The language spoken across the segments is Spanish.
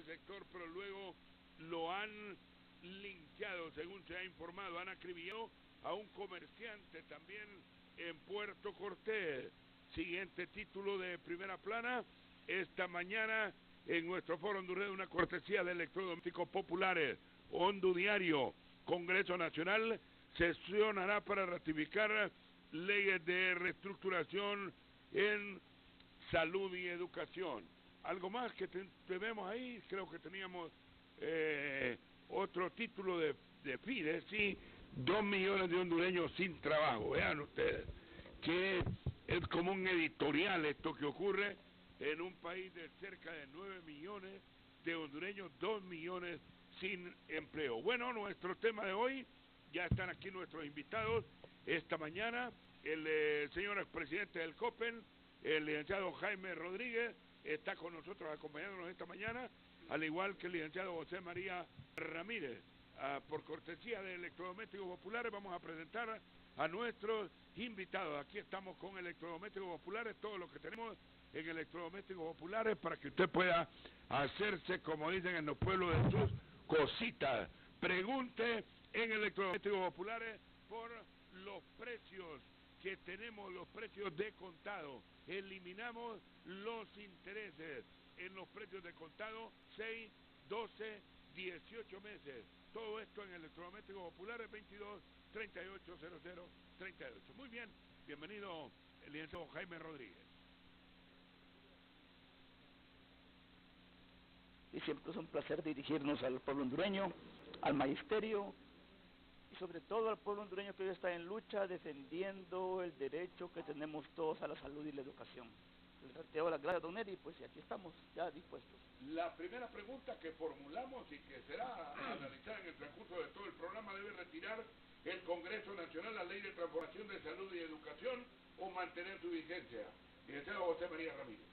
sector, pero luego lo han linchado, según se ha informado. Han acribillado a un comerciante también en Puerto Cortés. Siguiente título de primera plana esta mañana en nuestro foro hondureño, una cortesía de Electrodomésticos Populares. Hondu Diario. Congreso Nacional sesionará para ratificar leyes de reestructuración en salud y educación. Algo más que tenemos ahí, creo que teníamos otro título de FIDE, sí, 2 millones de hondureños sin trabajo. Vean ustedes que es como un editorial esto que ocurre en un país de cerca de 9 millones de hondureños, 2 millones sin empleo. Bueno, nuestro tema de hoy, ya están aquí nuestros invitados esta mañana, el señor expresidente del COPEN, el licenciado Jaime Rodríguez, está con nosotros acompañándonos esta mañana, al igual que el licenciado José María Ramírez. Por cortesía de Electrodomésticos Populares vamos a presentar a nuestros invitados. Aquí estamos con Electrodomésticos Populares, todo lo que tenemos en Electrodomésticos Populares para que usted pueda hacerse, como dicen en los pueblos, de sus cositas. Pregunte en Electrodomésticos Populares por los precios que tenemos, los precios de contado. Eliminamos los intereses en los precios de contado, 6, 12, 18 meses. Todo esto en Electrodomésticos Populares, 22 38 00 38. Muy bien, bienvenido el licenciado Jaime Rodríguez. Y siempre es un placer dirigirnos al pueblo hondureño, al magisterio y sobre todo al pueblo hondureño que hoy está en lucha defendiendo el derecho que tenemos todos a la salud y la educación. Te doy las gracias, don Neri, pues aquí estamos ya dispuestos. La primera pregunta que formulamos y que será analizada en el transcurso de todo el programa: ¿debe retirar el Congreso Nacional la Ley de Transformación de Salud y Educación o mantener su vigencia? Licenciado José María Ramírez.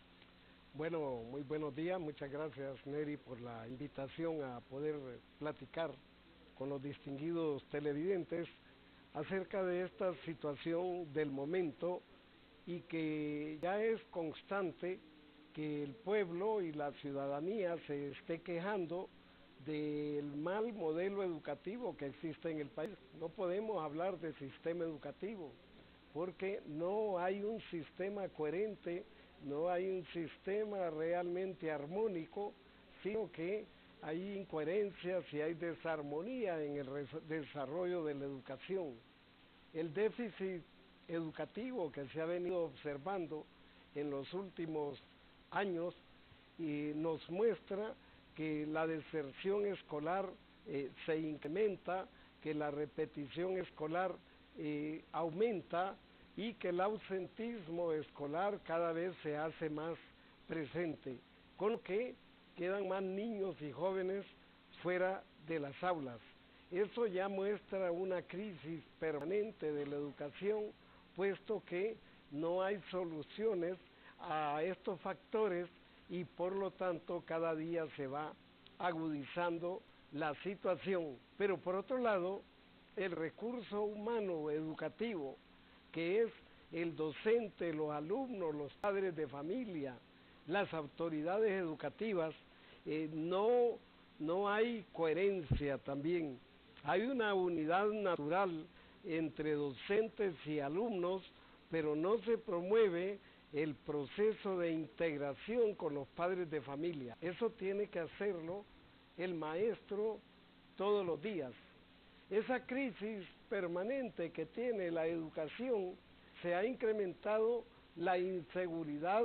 Bueno, muy buenos días, muchas gracias Neri por la invitación a poder platicar con los distinguidos televidentes acerca de esta situación del momento, y que ya es constante que el pueblo y la ciudadanía se esté quejando del mal modelo educativo que existe en el país. No podemos hablar de sistema educativo porque no hay un sistema coherente, no hay un sistema realmente armónico, sino que hay incoherencias y hay desarmonía en el desarrollo de la educación. El déficit educativo que se ha venido observando en los últimos años y nos muestra que la deserción escolar se incrementa, que la repetición escolar aumenta y que el ausentismo escolar cada vez se hace más presente, con lo que quedan más niños y jóvenes fuera de las aulas. Eso ya muestra una crisis permanente de la educación, puesto que no hay soluciones a estos factores y por lo tanto cada día se va agudizando la situación. Pero por otro lado, el recurso humano educativo, que es el docente, los alumnos, los padres de familia, las autoridades educativas, no hay coherencia también. Hay una unidad natural entre docentes y alumnos, pero no se promueve el proceso de integración con los padres de familia. Eso tiene que hacerlo el maestro todos los días. Esa crisis permanente que tiene la educación, se ha incrementado la inseguridad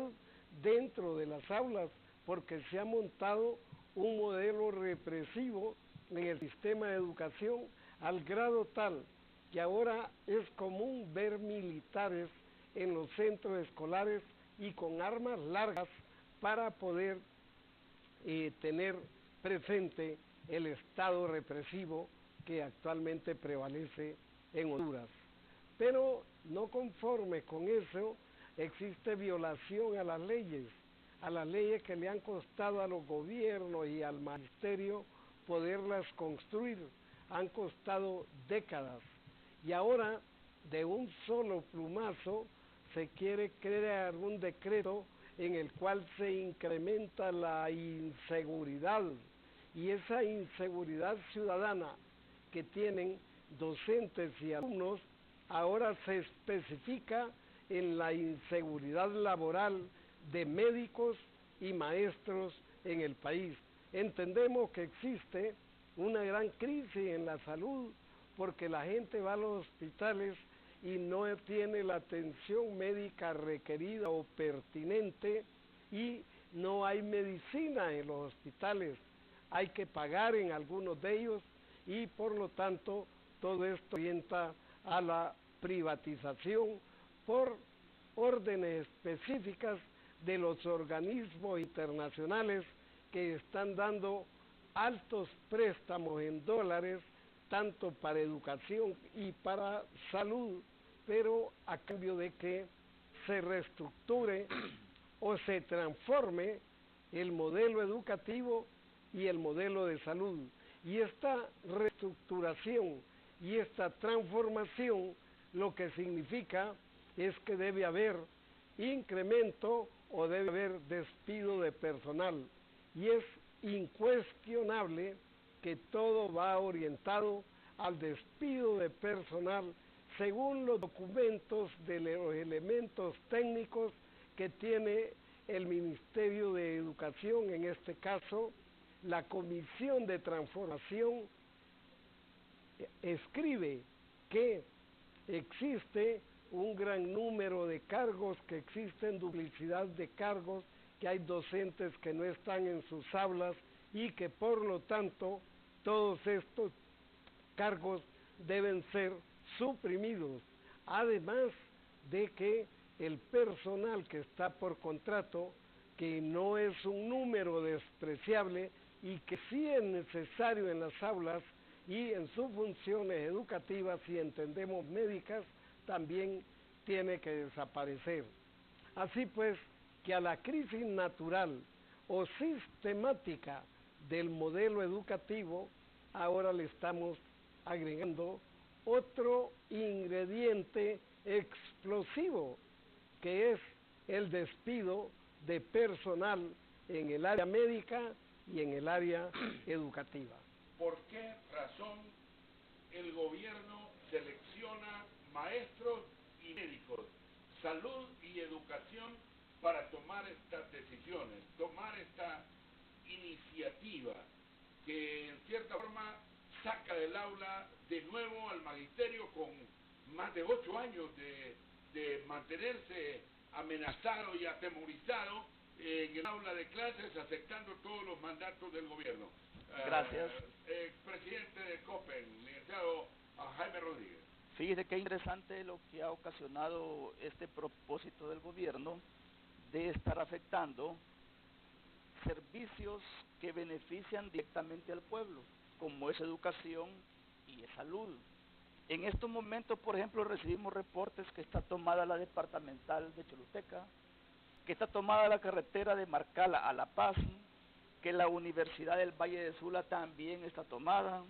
dentro de las aulas porque se ha montado un modelo represivo en el sistema de educación al grado tal que ahora es común ver militares en los centros escolares y con armas largas para poder tener presente el estado represivo que actualmente prevalece en Honduras. Pero no conforme con eso, existe violación a las leyes que le han costado a los gobiernos y al magisterio poderlas construir. Han costado décadas y ahora de un solo plumazo se quiere crear un decreto en el cual se incrementa la inseguridad, y esa inseguridad ciudadana que tienen docentes y alumnos ahora se especifica en la inseguridad laboral de médicos y maestros en el país. Entendemos que existe una gran crisis en la salud porque la gente va a los hospitales y no tiene la atención médica requerida o pertinente, y no hay medicina en los hospitales, hay que pagar en algunos de ellos, y por lo tanto todo esto orienta a la privatización por órdenes específicas de los organismos internacionales que están dando altos préstamos en dólares, tanto para educación y para salud, pero a cambio de que se reestructure o se transforme el modelo educativo y el modelo de salud. Y esta reestructuración y esta transformación lo que significa es que debe haber incremento o debe haber despido de personal, y es incuestionable que todo va orientado al despido de personal según los documentos de los elementos técnicos que tiene el Ministerio de Educación, en este caso la Comisión de Transformación escribe que existe un gran número de cargos, que existen duplicidad de cargos, que hay docentes que no están en sus aulas y que por lo tanto todos estos cargos deben ser suprimidos, además de que el personal que está por contrato, que no es un número despreciable y que sí es necesario en las aulas y en sus funciones educativas y entendemos médicas, también tiene que desaparecer. Así pues, que a la crisis natural o sistemática del modelo educativo ahora le estamos agregando otro ingrediente explosivo, que es el despido de personal en el área médica y en el área educativa. ¿Por qué razón el gobierno selecciona maestros y médicos, salud y educación para tomar estas decisiones, tomar esta iniciativa que en cierta forma saca del aula de nuevo al magisterio con más de 8 años de mantenerse amenazado y atemorizado en el aula de clases, aceptando todos los mandatos del gobierno? Gracias. Presidente de COPEN, licenciado Jaime Rodríguez. Fíjese qué interesante lo que ha ocasionado este propósito del gobierno de estar afectando servicios que benefician directamente al pueblo, como es educación y es salud. En estos momentos, por ejemplo, recibimos reportes que está tomada la departamental de Choluteca, que está tomada la carretera de Marcala a La Paz, que la Universidad del Valle de Sula también está tomada,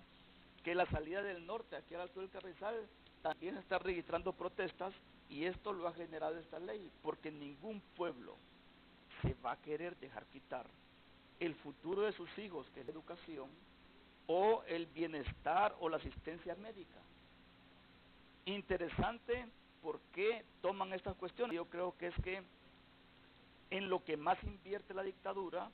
que la salida del norte, aquí al Alto del Carrizal, también está registrando protestas, y esto lo ha generado esta ley, porque ningún pueblo se va a querer dejar quitar el futuro de sus hijos, que es la educación, o el bienestar o la asistencia médica. Interesante por qué toman estas cuestiones. Yo creo que es que en lo que más invierte la dictadura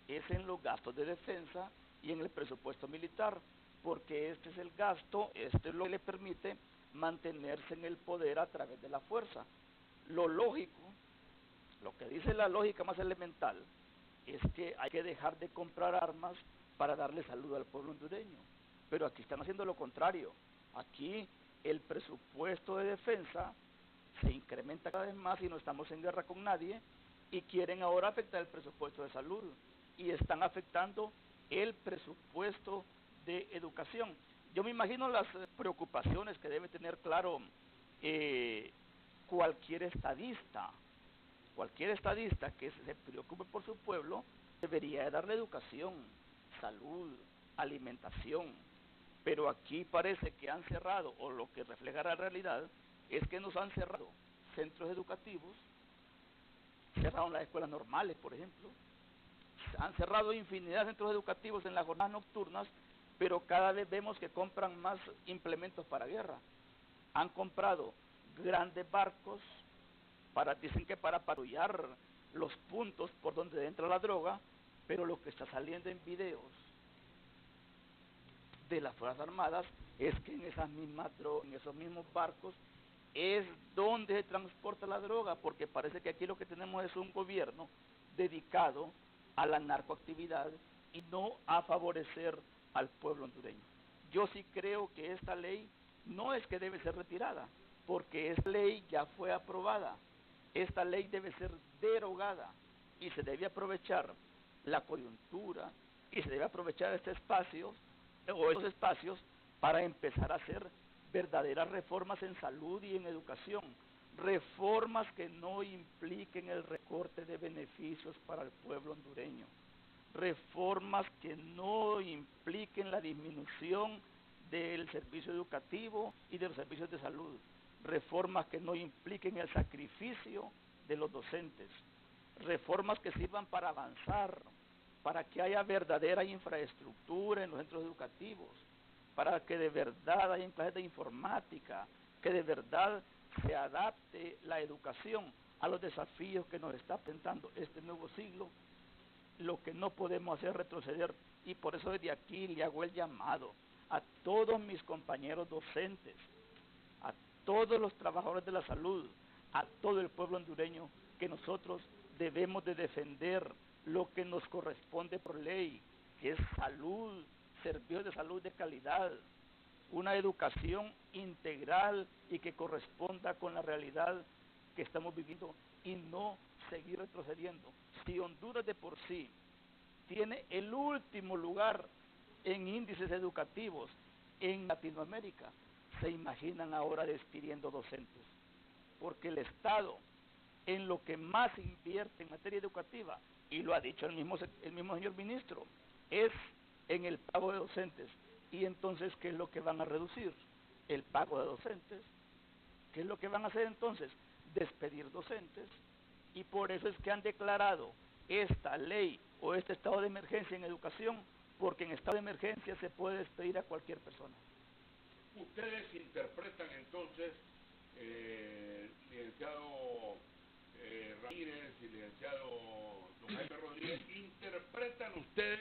es en los gastos de defensa y en el presupuesto militar, porque este es el gasto, este es lo que le permite mantenerse en el poder a través de la fuerza. Lo lógico, lo que dice la lógica más elemental, es que hay que dejar de comprar armas para darle salud al pueblo hondureño. Pero aquí están haciendo lo contrario. Aquí el presupuesto de defensa se incrementa cada vez más y no estamos en guerra con nadie, y quieren ahora afectar el presupuesto de salud y están afectando el presupuesto de educación. Yo me imagino las preocupaciones que debe tener claro cualquier estadista que se preocupe por su pueblo, debería de darle educación, salud, alimentación, pero aquí parece que han cerrado, o lo que refleja la realidad es que nos han cerrado centros educativos, se cerraron las escuelas normales, por ejemplo. Han cerrado infinidad de centros educativos en las jornadas nocturnas, pero cada vez vemos que compran más implementos para guerra. Han comprado grandes barcos, dicen que para patrullar los puntos por donde entra la droga, pero lo que está saliendo en videos de las Fuerzas Armadas es que en esos mismos barcos es donde se transporta la droga, porque parece que aquí lo que tenemos es un gobierno dedicado a la narcoactividad y no a favorecer al pueblo hondureño. Yo sí creo que esta ley no es que debe ser retirada, porque esta ley ya fue aprobada. Esta ley debe ser derogada y se debe aprovechar la coyuntura y se debe aprovechar estos espacios para empezar a hacer verdaderas reformas en salud y en educación, reformas que no impliquen el recorte de beneficios para el pueblo hondureño, reformas que no impliquen la disminución del servicio educativo y de los servicios de salud, reformas que no impliquen el sacrificio de los docentes, reformas que sirvan para avanzar, para que haya verdadera infraestructura en los centros educativos, para que de verdad haya clases de informática, que de verdad se adapte la educación a los desafíos que nos está presentando este nuevo siglo. Lo que no podemos hacer es retroceder, y por eso desde aquí le hago el llamado a todos mis compañeros docentes, a todos los trabajadores de la salud, a todo el pueblo hondureño, que nosotros debemos de defender lo que nos corresponde por ley, que es salud, servicios de salud de calidad, una educación integral y que corresponda con la realidad que estamos viviendo y no seguir retrocediendo. Si Honduras de por sí tiene el último lugar en índices educativos en Latinoamérica, se imaginan ahora despidiendo docentes, porque el Estado en lo que más invierte en materia educativa, y lo ha dicho el mismo señor ministro, es en el pago de docentes. Y entonces, ¿qué es lo que van a reducir? El pago de docentes. ¿Qué es lo que van a hacer entonces? Despedir docentes. Y por eso es que han declarado esta ley o este estado de emergencia en educación, porque en estado de emergencia se puede despedir a cualquier persona. Ustedes interpretan entonces, licenciado Ramírez y licenciado don Jaime Rodríguez, interpretan ustedes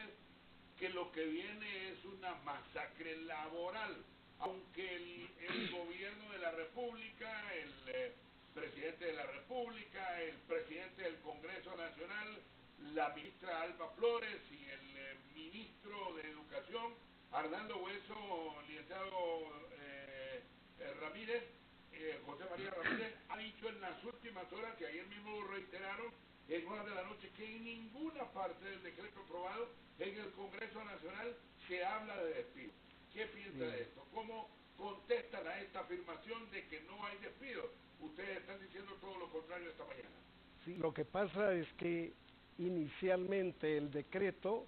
que lo que viene es una masacre laboral, aunque el gobierno de la República, el presidente de la República, el presidente del Congreso Nacional, la ministra Alba Flores y el ministro de Educación, Arnaldo Hueso, licenciado Ramírez, José María Ramírez, ha dicho en las últimas horas, que ayer mismo lo reiteraron, en horas de la noche, que en ninguna parte del decreto aprobado en el Congreso Nacional se habla de despido. ¿Qué piensa de esto? ¿Cómo contestan a esta afirmación de que no hay despido? Ustedes están diciendo todo lo contrario esta mañana. Sí, lo que pasa es que inicialmente el decreto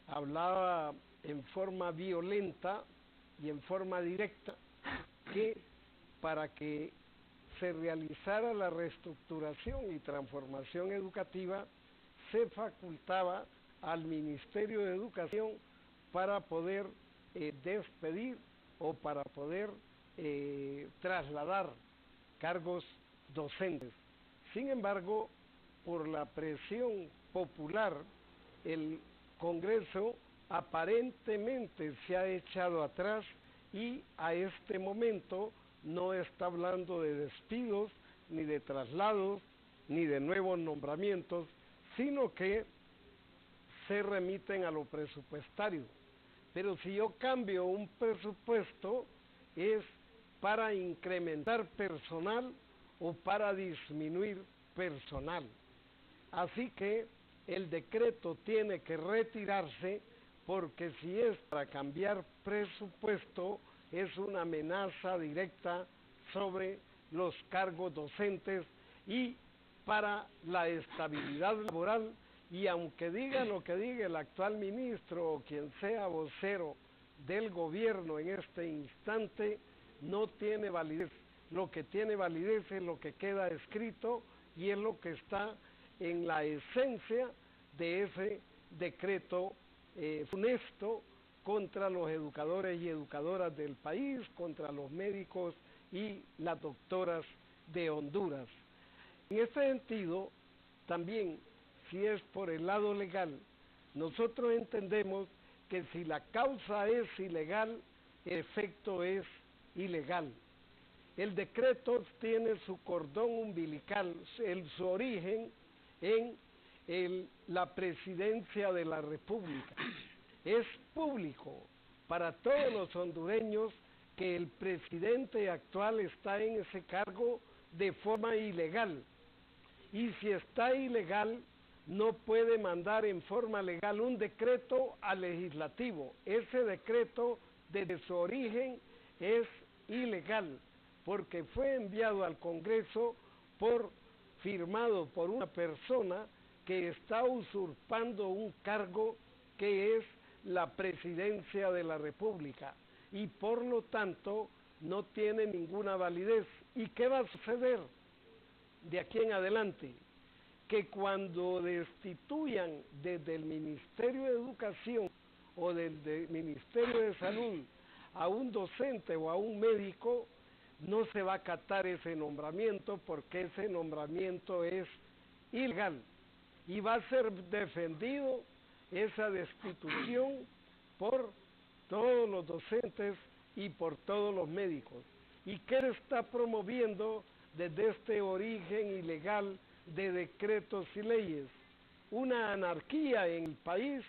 hablaba en forma violenta y en forma directa que para que se realizara la reestructuración y transformación educativa, se facultaba al Ministerio de Educación para poder despedir o para poder trasladar cargos docentes. Sin embargo, por la presión popular, el Congreso aparentemente se ha echado atrás y a este momento no está hablando de despidos, ni de traslados, ni de nuevos nombramientos, sino que se remiten a lo presupuestario. Pero si yo cambio un presupuesto, es para incrementar personal o para disminuir personal. Así que el decreto tiene que retirarse, porque si es para cambiar presupuesto, es una amenaza directa sobre los cargos docentes y para la estabilidad laboral. Y aunque diga lo que diga el actual ministro o quien sea vocero del gobierno en este instante, no tiene validez. Lo que tiene validez es lo que queda escrito y es lo que está en la esencia de ese decreto funesto contra los educadores y educadoras del país, contra los médicos y las doctoras de Honduras. En este sentido, también, si es por el lado legal, nosotros entendemos que si la causa es ilegal, el efecto es ilegal. El decreto tiene su cordón umbilical, su origen en la presidencia de la República. Es público para todos los hondureños que el presidente actual está en ese cargo de forma ilegal. Y si está ilegal, no puede mandar en forma legal un decreto al legislativo. Ese decreto, desde su origen, es ilegal, porque fue enviado al Congreso firmado por una persona que está usurpando un cargo que es la presidencia de la República, y por lo tanto no tiene ninguna validez. ¿Y qué va a suceder de aquí en adelante? Que cuando destituyan desde el Ministerio de Educación o del Ministerio de Salud a un docente o a un médico, no se va a acatar ese nombramiento, porque ese nombramiento es ilegal, y va a ser defendido esa destitución por todos los docentes y por todos los médicos. ¿Y qué está promoviendo desde este origen ilegal de decretos y leyes? Una anarquía en el país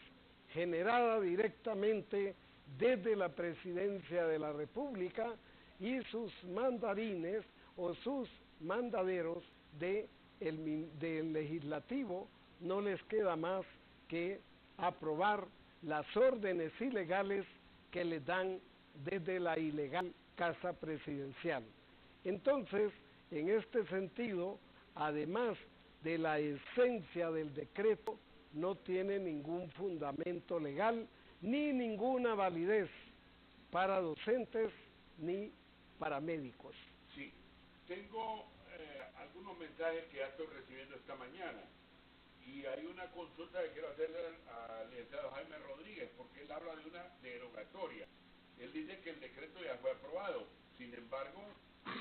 generada directamente desde la presidencia de la República y sus mandarines o sus mandaderos del legislativo. No les queda más que aprobar las órdenes ilegales que les dan desde la ilegal Casa Presidencial. Entonces, en este sentido, además de la esencia del decreto, no tiene ningún fundamento legal ni ninguna validez para docentes ni para médicos. Sí, tengo algunos mensajes que ya estoy recibiendo esta mañana, y hay una consulta que quiero hacerle al licenciado Jaime Rodríguez, porque él habla de una derogatoria. Él dice que el decreto ya fue aprobado, sin embargo,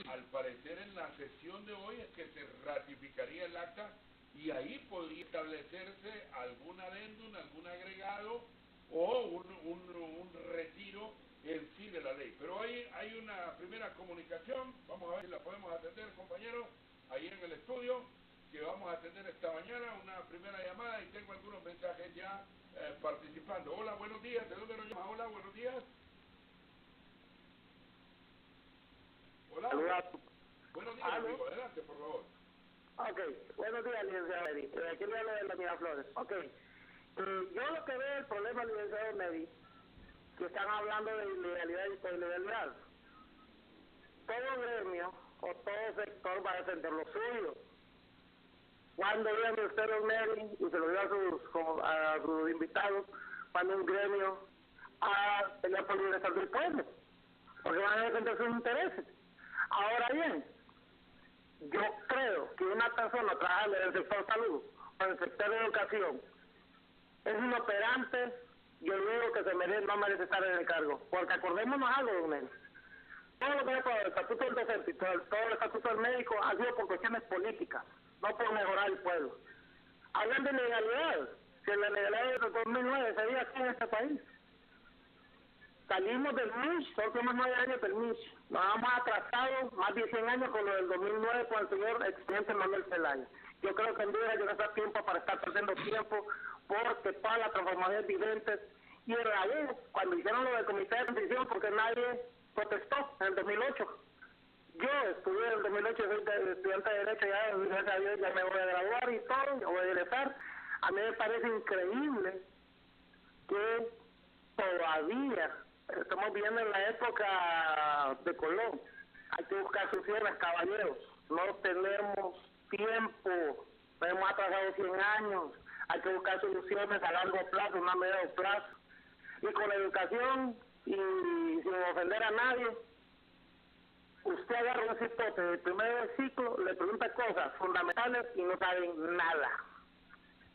al parecer en la sesión de hoy es que se ratificaría el acta, y ahí podría establecerse algún adendum, algún agregado o un retiro en sí de la ley. Pero hoy hay una primera comunicación, vamos a ver si la podemos atender, compañeros, ahí en el estudio, que vamos a atender esta mañana, una primera llamada, y tengo algunos mensajes ya participando. Hola, buenos días, ¿de dónde nos llama? Hola, buenos días. Hola. Buenos días, amigo, adelante, por favor. Ok, buenos días, licenciado Medi. Aquí le hablo de la Miraflores. Ok, yo lo que veo el problema, licenciado Medi, que están hablando de ilegalidad y ilegalidad. Todo gremio o todo sector va a defender lo suyo. Cuando digan usted los Medi, y se lo digo a sus invitados, cuando un gremio pelea por el bienestar del pueblo, porque van a defender sus intereses. Ahora bien, yo creo que una persona trabajando en el sector salud o en el sector de educación es inoperante. Yo digo que no merece estar en el cargo, porque acordémonos algo, don Medi. Todo lo que es por el estatuto del docente y todo el estatuto del médico ha sido por cuestiones políticas, no por mejorar el pueblo. Hablan de legalidad, que la legalidad de 2009 se dio aquí en este país. Salimos del MISH, solo tenemos 9 años del MISH. Nos hemos atrasado más de 100 años con lo del 2009 con el señor expresidente Manuel Zelaya. Yo creo que en Honduras ya no está tiempo para estar perdiendo tiempo, porque todas las transformaciones evidentes. Y en la U, cuando hicieron lo del comité de transición, porque nadie protestó en el 2008. Yo estudié en el 2008, soy estudiante de Derecho, gracias a Dios ya me voy a graduar y todo, voy a egresar. A mí me parece increíble que todavía estamos viviendo en la época de Colón. Hay que buscar soluciones, caballeros. No tenemos tiempo, hemos atrasado 100 años. Hay que buscar soluciones a largo plazo, no a medio plazo. Y con la educación, y sin ofender a nadie, usted agarra un cipote del primer ciclo, le pregunta cosas fundamentales y no saben nada.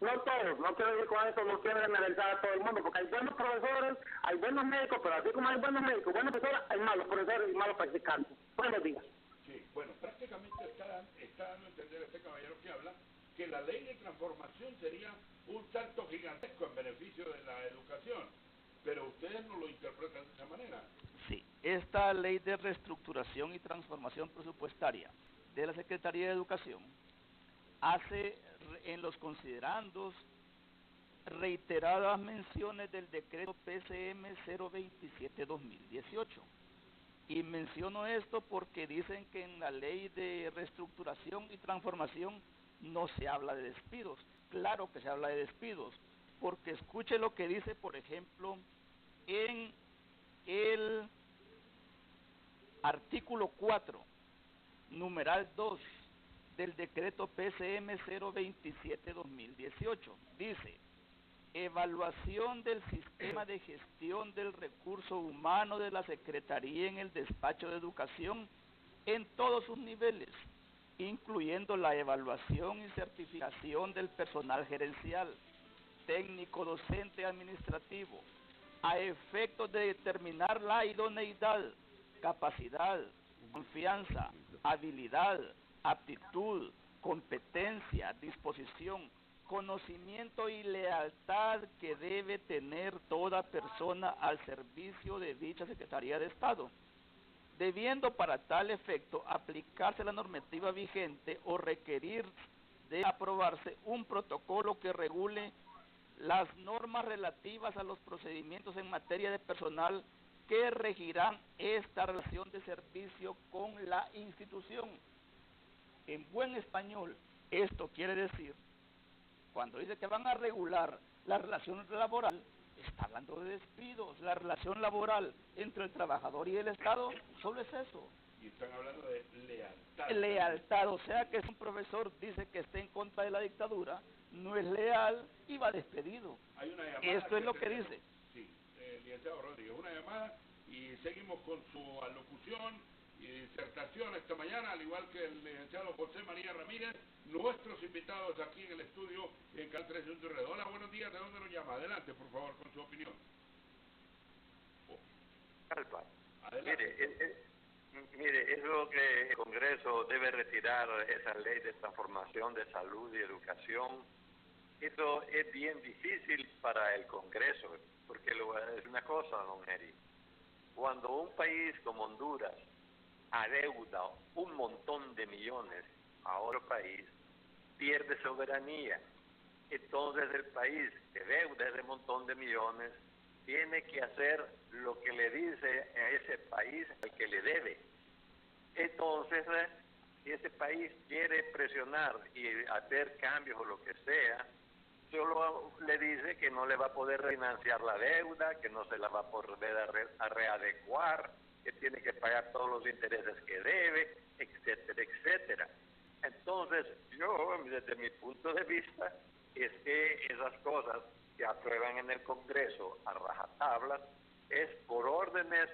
No todos, no quiero decir con eso, no quiero generalizar a todo el mundo, porque hay buenos profesores, hay buenos médicos, pero así como hay buenos médicos, buenos profesores, hay malos profesores y malos practicantes. Buenos días. Sí, bueno, prácticamente está dando a entender este caballero que habla que la ley de transformación sería un salto gigantesco en beneficio de la educación, pero ustedes no lo interpretan de esa manera. Sí, esta ley de reestructuración y transformación presupuestaria de la Secretaría de Educación hace en los considerandos reiteradas menciones del decreto PCM 027-2018. Y menciono esto porque dicen que en la ley de reestructuración y transformación no se habla de despidos. Claro que se habla de despidos, porque escuche lo que dice, por ejemplo, en el artículo 4, numeral 2 del decreto PCM 027-2018. Dice: evaluación del sistema de gestión del recurso humano de la Secretaría en el despacho de educación en todos sus niveles, incluyendo la evaluación y certificación del personal gerencial, técnico, docente, administrativo, a efectos de determinar la idoneidad, capacidad, confianza, habilidad, aptitud, competencia, disposición, conocimiento y lealtad que debe tener toda persona al servicio de dicha Secretaría de Estado, debiendo para tal efecto aplicarse la normativa vigente o requerir de aprobarse un protocolo que regule las normas relativas a los procedimientos en materia de personal que regirán esta relación de servicio con la institución. En buen español, esto quiere decir, cuando dice que van a regular la relación laboral, está hablando de despidos. La relación laboral entre el trabajador y el Estado solo es eso. Y están hablando de lealtad. Lealtad, o sea que si un profesor dice que está en contra de la dictadura, no es leal y va despedido. Hay una llamada. Esto es lo que dice. Sí, licenciado Rodríguez, una llamada y seguimos con su alocución y disertación esta mañana, al igual que el licenciado José María Ramírez, nuestros invitados aquí en el estudio en Canal 13 Red. Hola, buenos días, ¿de dónde nos llama? Adelante, por favor, con su opinión. Calpa. Adelante. Mire, es lo que el Congreso debe retirar esa ley de transformación de salud y educación. Eso es bien difícil para el Congreso, porque le voy a decir una cosa, don Eri. Cuando un país como Honduras adeuda un montón de millones a otro país, pierde soberanía. Entonces el país que deuda ese montón de millones tiene que hacer lo que le dice a ese país al que le debe. Entonces, si ese país quiere presionar y hacer cambios o lo que sea, solo le dice que no le va a poder refinanciar la deuda, que no se la va a poder readecuar, que tiene que pagar todos los intereses que debe, etcétera, etcétera. Entonces, yo, desde mi punto de vista, es que esas cosas que aprueban en el Congreso a rajatablas es por órdenes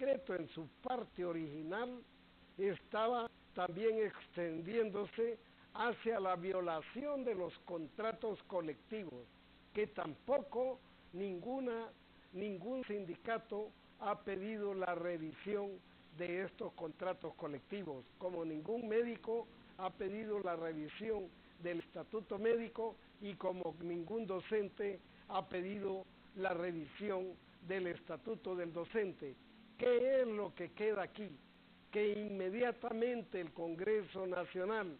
decreto en su parte original estaba también extendiéndose hacia la violación de los contratos colectivos, que tampoco ningún sindicato ha pedido la revisión de estos contratos colectivos, como ningún médico ha pedido la revisión del estatuto médico y como ningún docente ha pedido la revisión del estatuto del docente. ¿Qué es lo que queda aquí? Que inmediatamente el Congreso Nacional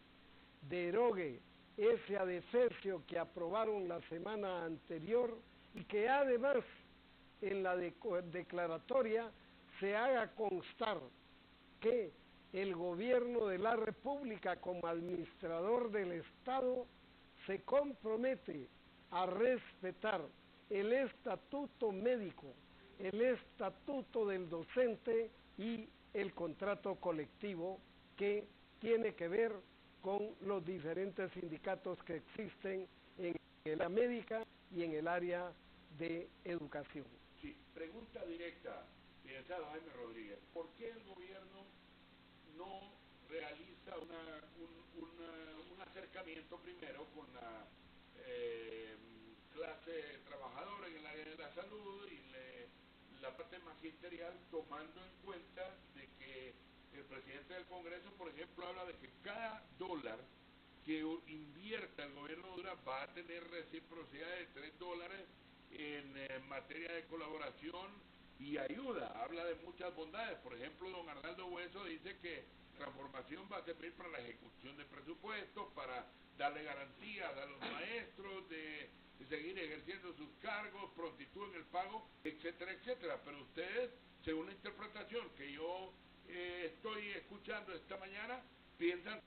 derogue ese adefesio que aprobaron la semana anterior y que además en la declaratoria se haga constar que el gobierno de la República como administrador del Estado se compromete a respetar el estatuto médico, el estatuto del docente y el contrato colectivo que tiene que ver con los diferentes sindicatos que existen en el área médica y en el área de educación. Sí, pregunta directa, licenciado Jaime Rodríguez. ¿Por qué el gobierno no realiza un acercamiento primero con la clase trabajadora en el área de la salud y la parte magisterial, tomando en cuenta de que el presidente del Congreso, por ejemplo, habla de que cada dólar que invierta el gobierno de Honduras va a tener reciprocidad de $3 en materia de colaboración y ayuda? Habla de muchas bondades. Por ejemplo, don Arnaldo Hueso dice que transformación va a servir para la ejecución de presupuestos, para darle garantías a los maestros de seguir ejerciendo sus cargos, prontitud en el pago, etcétera, etcétera. Pero ustedes, según la interpretación que yo estoy escuchando esta mañana, piensan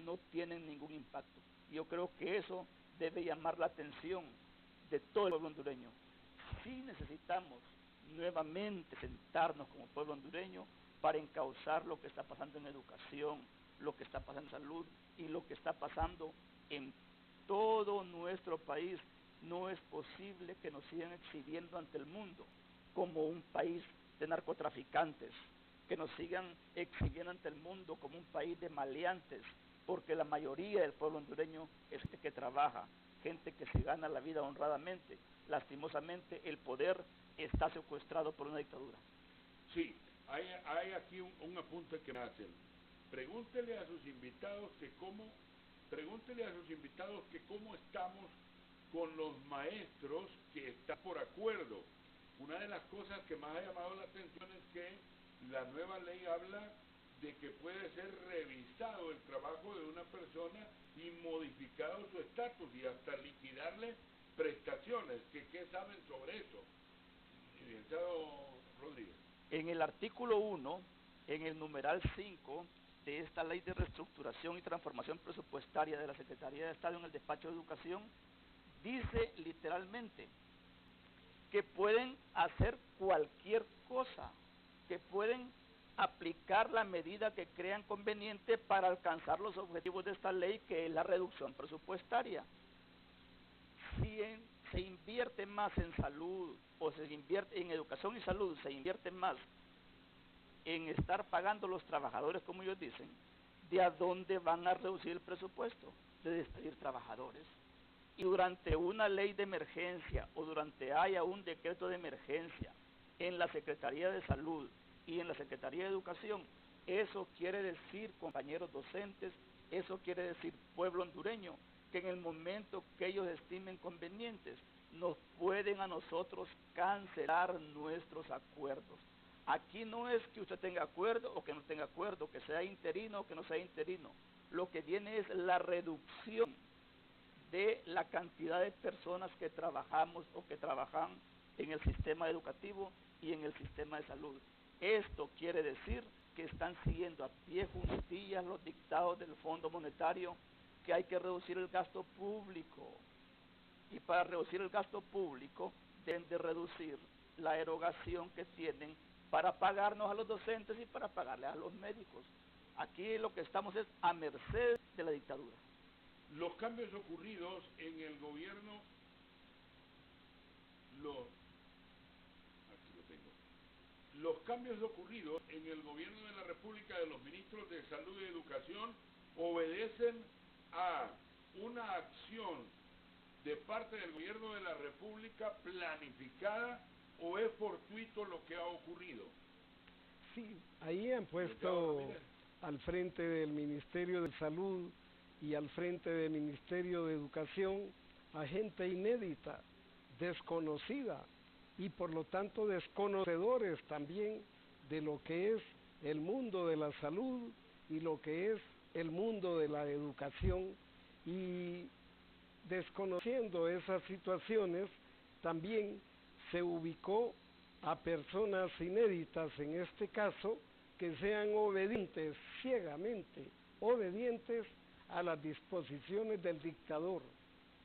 no tienen ningún impacto. Yo creo que eso debe llamar la atención de todo el pueblo hondureño. Sí necesitamos nuevamente sentarnos como pueblo hondureño para encauzar lo que está pasando en educación, lo que está pasando en salud y lo que está pasando en todo nuestro país. No es posible que nos sigan exhibiendo ante el mundo como un país de narcotraficantes, que nos sigan exhibiendo ante el mundo como un país de maleantes, porque la mayoría del pueblo hondureño es gente que trabaja, gente que se gana la vida honradamente. Lastimosamente el poder está secuestrado por una dictadura. Sí, hay aquí un apunte que me hacen. Pregúntele a sus invitados que cómo estamos con los maestros que están por acuerdo. Una de las cosas que más ha llamado la atención es que la nueva ley habla de que puede ser revisado el trabajo de una persona y modificado su estatus y hasta liquidarle prestaciones. ¿Qué saben sobre eso, licenciado Rodríguez? En el artículo 1, en el numeral 5 de esta ley de reestructuración y transformación presupuestaria de la Secretaría de Estado en el Despacho de Educación, dice literalmente que pueden hacer cualquier cosa, que pueden aplicar la medida que crean conveniente para alcanzar los objetivos de esta ley, que es la reducción presupuestaria. Si se invierte más en salud, o se invierte en educación y salud, se invierte más en estar pagando a los trabajadores, como ellos dicen, ¿de a dónde van a reducir el presupuesto? De despedir trabajadores. Y durante una ley de emergencia o durante haya un decreto de emergencia en la Secretaría de Salud y en la Secretaría de Educación, eso quiere decir, compañeros docentes, eso quiere decir, pueblo hondureño, que en el momento que ellos estimen convenientes, nos pueden a nosotros cancelar nuestros acuerdos. Aquí no es que usted tenga acuerdo o que no tenga acuerdo, que sea interino o que no sea interino. Lo que viene es la reducción de la cantidad de personas que trabajamos o que trabajan en el sistema educativo y en el sistema de salud. Esto quiere decir que están siguiendo a pie juntillas los dictados del Fondo Monetario, que hay que reducir el gasto público. Y para reducir el gasto público deben de reducir la erogación que tienen para pagarnos a los docentes y para pagarles a los médicos. Aquí lo que estamos es a merced de la dictadura. Los cambios ocurridos en el gobierno, los cambios ocurridos en el gobierno de la República de los ministros de Salud y Educación obedecen a una acción de parte del gobierno de la República planificada o es fortuito lo que ha ocurrido. Sí, ahí han puesto al frente del Ministerio de Salud y al frente del Ministerio de Educación a gente inédita, desconocida y por lo tanto desconocedores también de lo que es el mundo de la salud y lo que es el mundo de la educación, y desconociendo esas situaciones también se ubicó a personas inéditas en este caso que sean obedientes, ciegamente obedientes a las disposiciones del dictador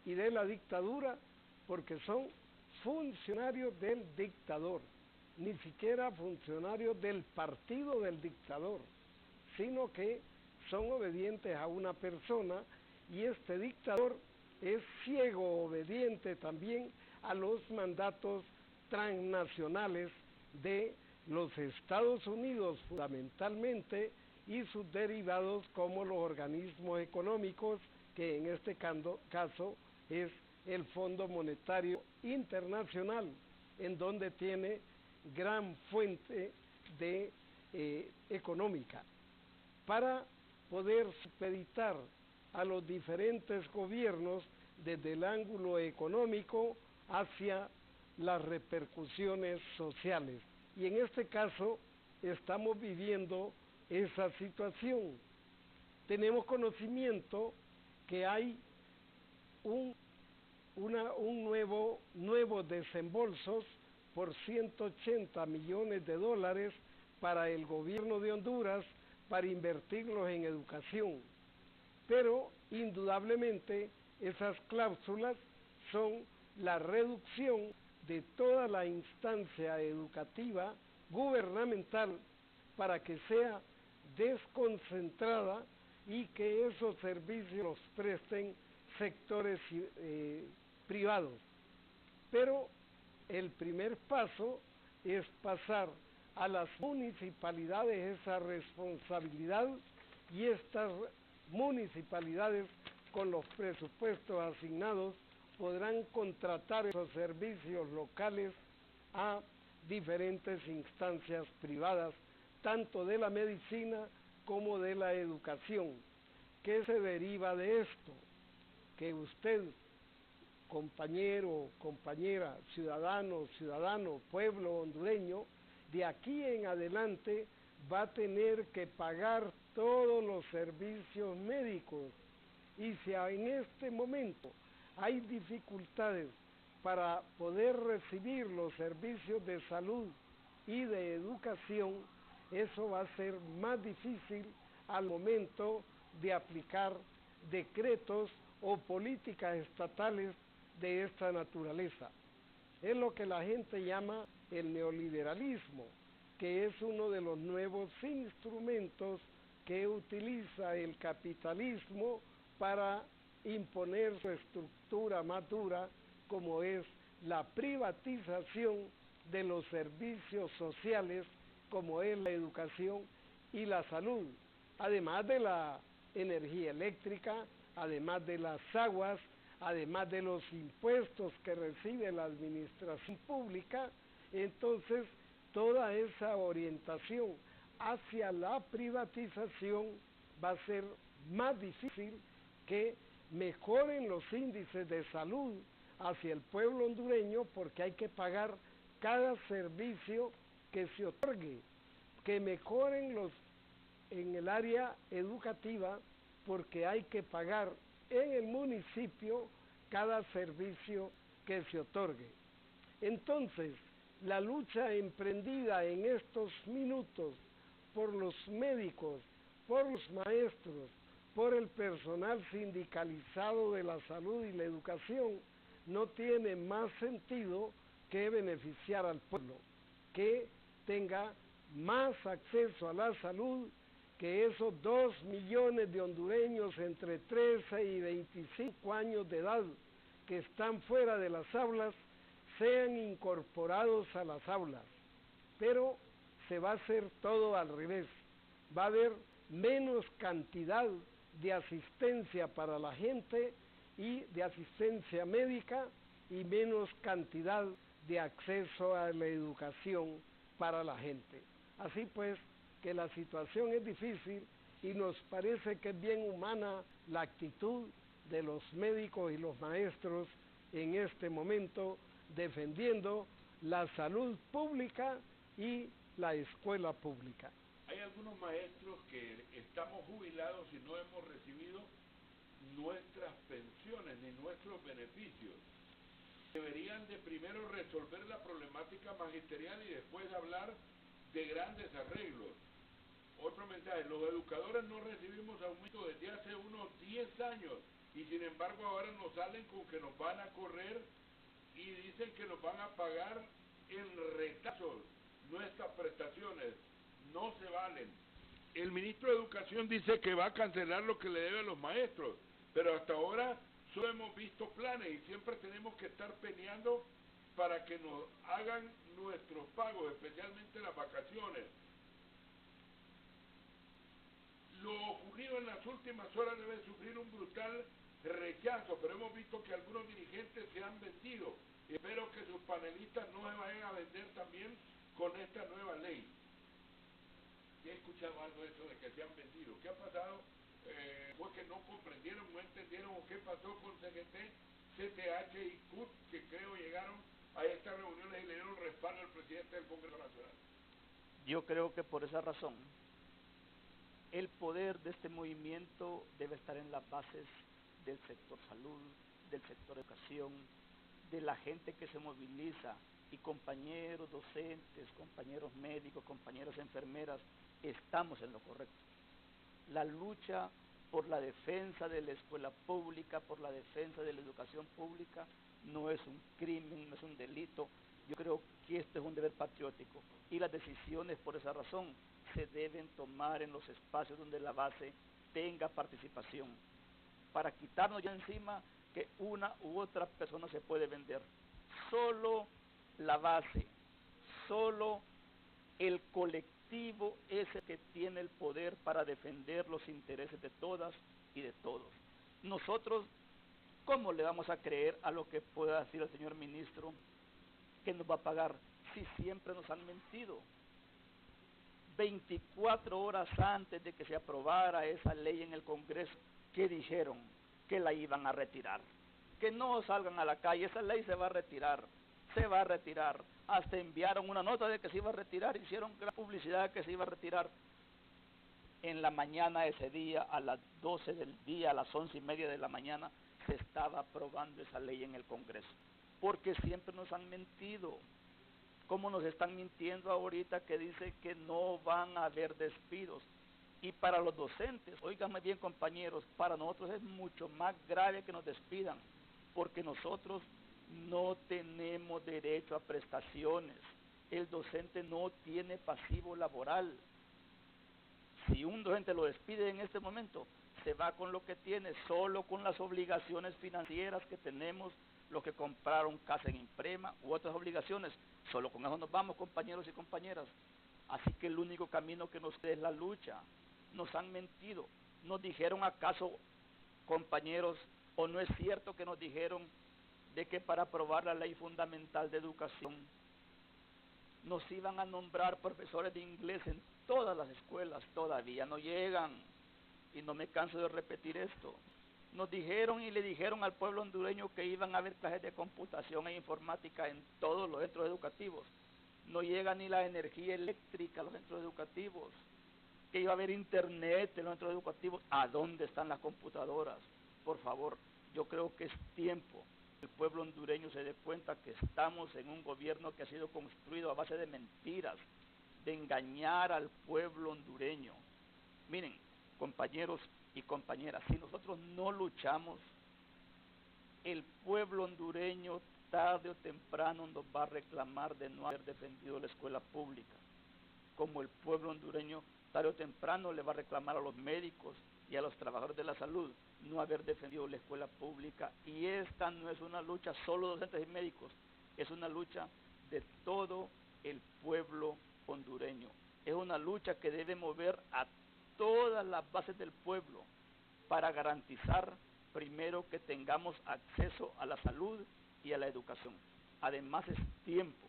y de la dictadura, porque son funcionarios del dictador, ni siquiera funcionarios del partido del dictador, sino que son obedientes a una persona, y este dictador es ciego obediente también a los mandatos transnacionales de los Estados Unidos fundamentalmente y sus derivados como los organismos económicos, que en este caso es el Fondo Monetario Internacional, en donde tiene gran fuente de económica, para poder supeditar a los diferentes gobiernos desde el ángulo económico hacia las repercusiones sociales. Y en este caso estamos viviendo esa situación. Tenemos conocimiento que hay nuevos desembolsos por 180 millones de dólares para el gobierno de Honduras para invertirlos en educación. pero indudablemente esas cláusulas son la reducción de toda la instancia educativa gubernamental para que sea desconcentrada y que esos servicios los presten sectores privados. Pero el primer paso es pasar a las municipalidades esa responsabilidad, y estas municipalidades con los presupuestos asignados podrán contratar esos servicios locales a diferentes instancias privadas, tanto de la medicina como de la educación. ¿Qué se deriva de esto? Que usted, compañero, compañera, ciudadano, pueblo hondureño, de aquí en adelante va a tener que pagar todos los servicios médicos. Y si en este momento hay dificultades para poder recibir los servicios de salud y de educación, eso va a ser más difícil al momento de aplicar decretos o políticas estatales de esta naturaleza. Es lo que la gente llama el neoliberalismo, que es uno de los nuevos instrumentos que utiliza el capitalismo para imponer su estructura más dura, como es la privatización de los servicios sociales, como es la educación y la salud, además de la energía eléctrica, además de las aguas, además de los impuestos que recibe la administración pública. Entonces, toda esa orientación hacia la privatización va a ser más difícil que mejoren los índices de salud hacia el pueblo hondureño, porque hay que pagar cada servicio que se otorgue, que mejoren en el área educativa, porque hay que pagar en el municipio cada servicio que se otorgue. Entonces, la lucha emprendida en estos minutos por los médicos, por los maestros, por el personal sindicalizado de la salud y la educación, no tiene más sentido que beneficiar al pueblo, que tenga más acceso a la salud, que esos 2 millones de hondureños entre 13 y 25 años de edad que están fuera de las aulas sean incorporados a las aulas. Pero se va a hacer todo al revés. Va a haber menos cantidad de asistencia para la gente y de asistencia médica, y menos cantidad de acceso a la educación para la gente. Así pues, que la situación es difícil, y nos parece que es bien humana la actitud de los médicos y los maestros en este momento, defendiendo la salud pública y la escuela pública. Hay algunos maestros que estamos jubilados y no hemos recibido nuestras pensiones ni nuestros beneficios. Deberían de primero resolver la problemática magisterial y después hablar de grandes arreglos. Otro mensaje: los educadores no recibimos aumento desde hace unos 10 años y sin embargo ahora nos salen con que nos van a correr y dicen que nos van a pagar en retazos nuestras prestaciones. No se valen. El ministro de Educación dice que va a cancelar lo que le debe a los maestros, pero hasta ahora solo hemos visto planes y siempre tenemos que estar peleando para que nos hagan nuestros pagos, especialmente las vacaciones. Lo ocurrido en las últimas horas debe sufrir un brutal rechazo, pero hemos visto que algunos dirigentes se han vendido. Espero que sus panelistas no se vayan a vender también con esta nueva ley. ¿He escuchado algo de eso de que se han vendido? ¿Qué ha pasado? ¿Fue que no comprendieron, no entendieron, o qué pasó con CGT, CTH y CUT, que creo llegaron a estas reuniones y le dieron respaldo al presidente del Congreso Nacional? Yo creo que por esa razón el poder de este movimiento debe estar en las bases del sector salud, del sector educación, de la gente que se moviliza, y compañeros docentes, compañeros médicos, compañeras enfermeras, estamos en lo correcto. La lucha por la defensa de la escuela pública, por la defensa de la educación pública, no es un crimen, no es un delito. Yo creo que esto es un deber patriótico y las decisiones por esa razón se deben tomar en los espacios donde la base tenga participación, para quitarnos ya encima que una u otra persona se puede vender. Solo la base, solo el colectivo es el que tiene el poder para defender los intereses de todas y de todos. Nosotros, ¿cómo le vamos a creer a lo que pueda decir el señor ministro que nos va a pagar si siempre nos han mentido? 24 horas antes de que se aprobara esa ley en el Congreso, ¿qué dijeron? Que la iban a retirar. Que no salgan a la calle, esa ley se va a retirar, se va a retirar. Hasta enviaron una nota de que se iba a retirar, hicieron la publicidad de que se iba a retirar. En la mañana ese día, a las 12 del día, a las 11:30 de la mañana, se estaba aprobando esa ley en el Congreso. Porque siempre nos han mentido. Como nos están mintiendo ahorita que dice que no van a haber despidos. Y para los docentes, óigame bien compañeros, para nosotros es mucho más grave que nos despidan, porque nosotros no tenemos derecho a prestaciones. El docente no tiene pasivo laboral. Si un docente lo despide en este momento, se va con lo que tiene, solo con las obligaciones financieras que tenemos, los que compraron casa en Imprema u otras obligaciones. Solo con eso nos vamos, compañeros y compañeras. Así que el único camino que nos queda es la lucha. Nos han mentido. ¿Nos dijeron acaso, compañeros, o no es cierto que nos dijeron de que para aprobar la ley fundamental de educación nos iban a nombrar profesores de inglés en todas las escuelas? Todavía no llegan, y no me canso de repetir esto. Nos dijeron y le dijeron al pueblo hondureño que iban a haber clases de computación e informática en todos los centros educativos. No llega ni la energía eléctrica a los centros educativos. Que iba a haber internet en los centros educativos. ¿A dónde están las computadoras? Por favor, yo creo que es tiempo que el pueblo hondureño se dé cuenta que estamos en un gobierno que ha sido construido a base de mentiras, de engañar al pueblo hondureño. Miren, compañeros y compañeras, si nosotros no luchamos, el pueblo hondureño tarde o temprano nos va a reclamar de no haber defendido la escuela pública, como el pueblo hondureño tarde o temprano le va a reclamar a los médicos y a los trabajadores de la salud no haber defendido la escuela pública. Y esta no es una lucha solo de docentes y médicos, es una lucha de todo el pueblo hondureño. Es una lucha que debe mover a todas las bases del pueblo para garantizar primero que tengamos acceso a la salud y a la educación. Además es tiempo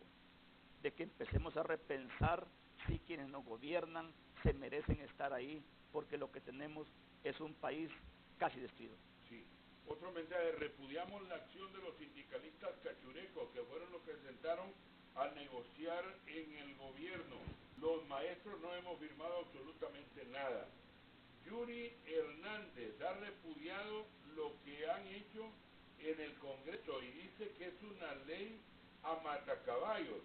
de que empecemos a repensar si quienes nos gobiernan se merecen estar ahí, porque lo que tenemos es un país casi destruido. Sí. Otro mensaje: repudiamos la acción de los sindicalistas cachurecos, que fueron los que se sentaron a negociar en el gobierno. Los maestros no hemos firmado absolutamente nada. Yuri Hernández ha repudiado lo que han hecho en el Congreso y dice que es una ley a matacaballos.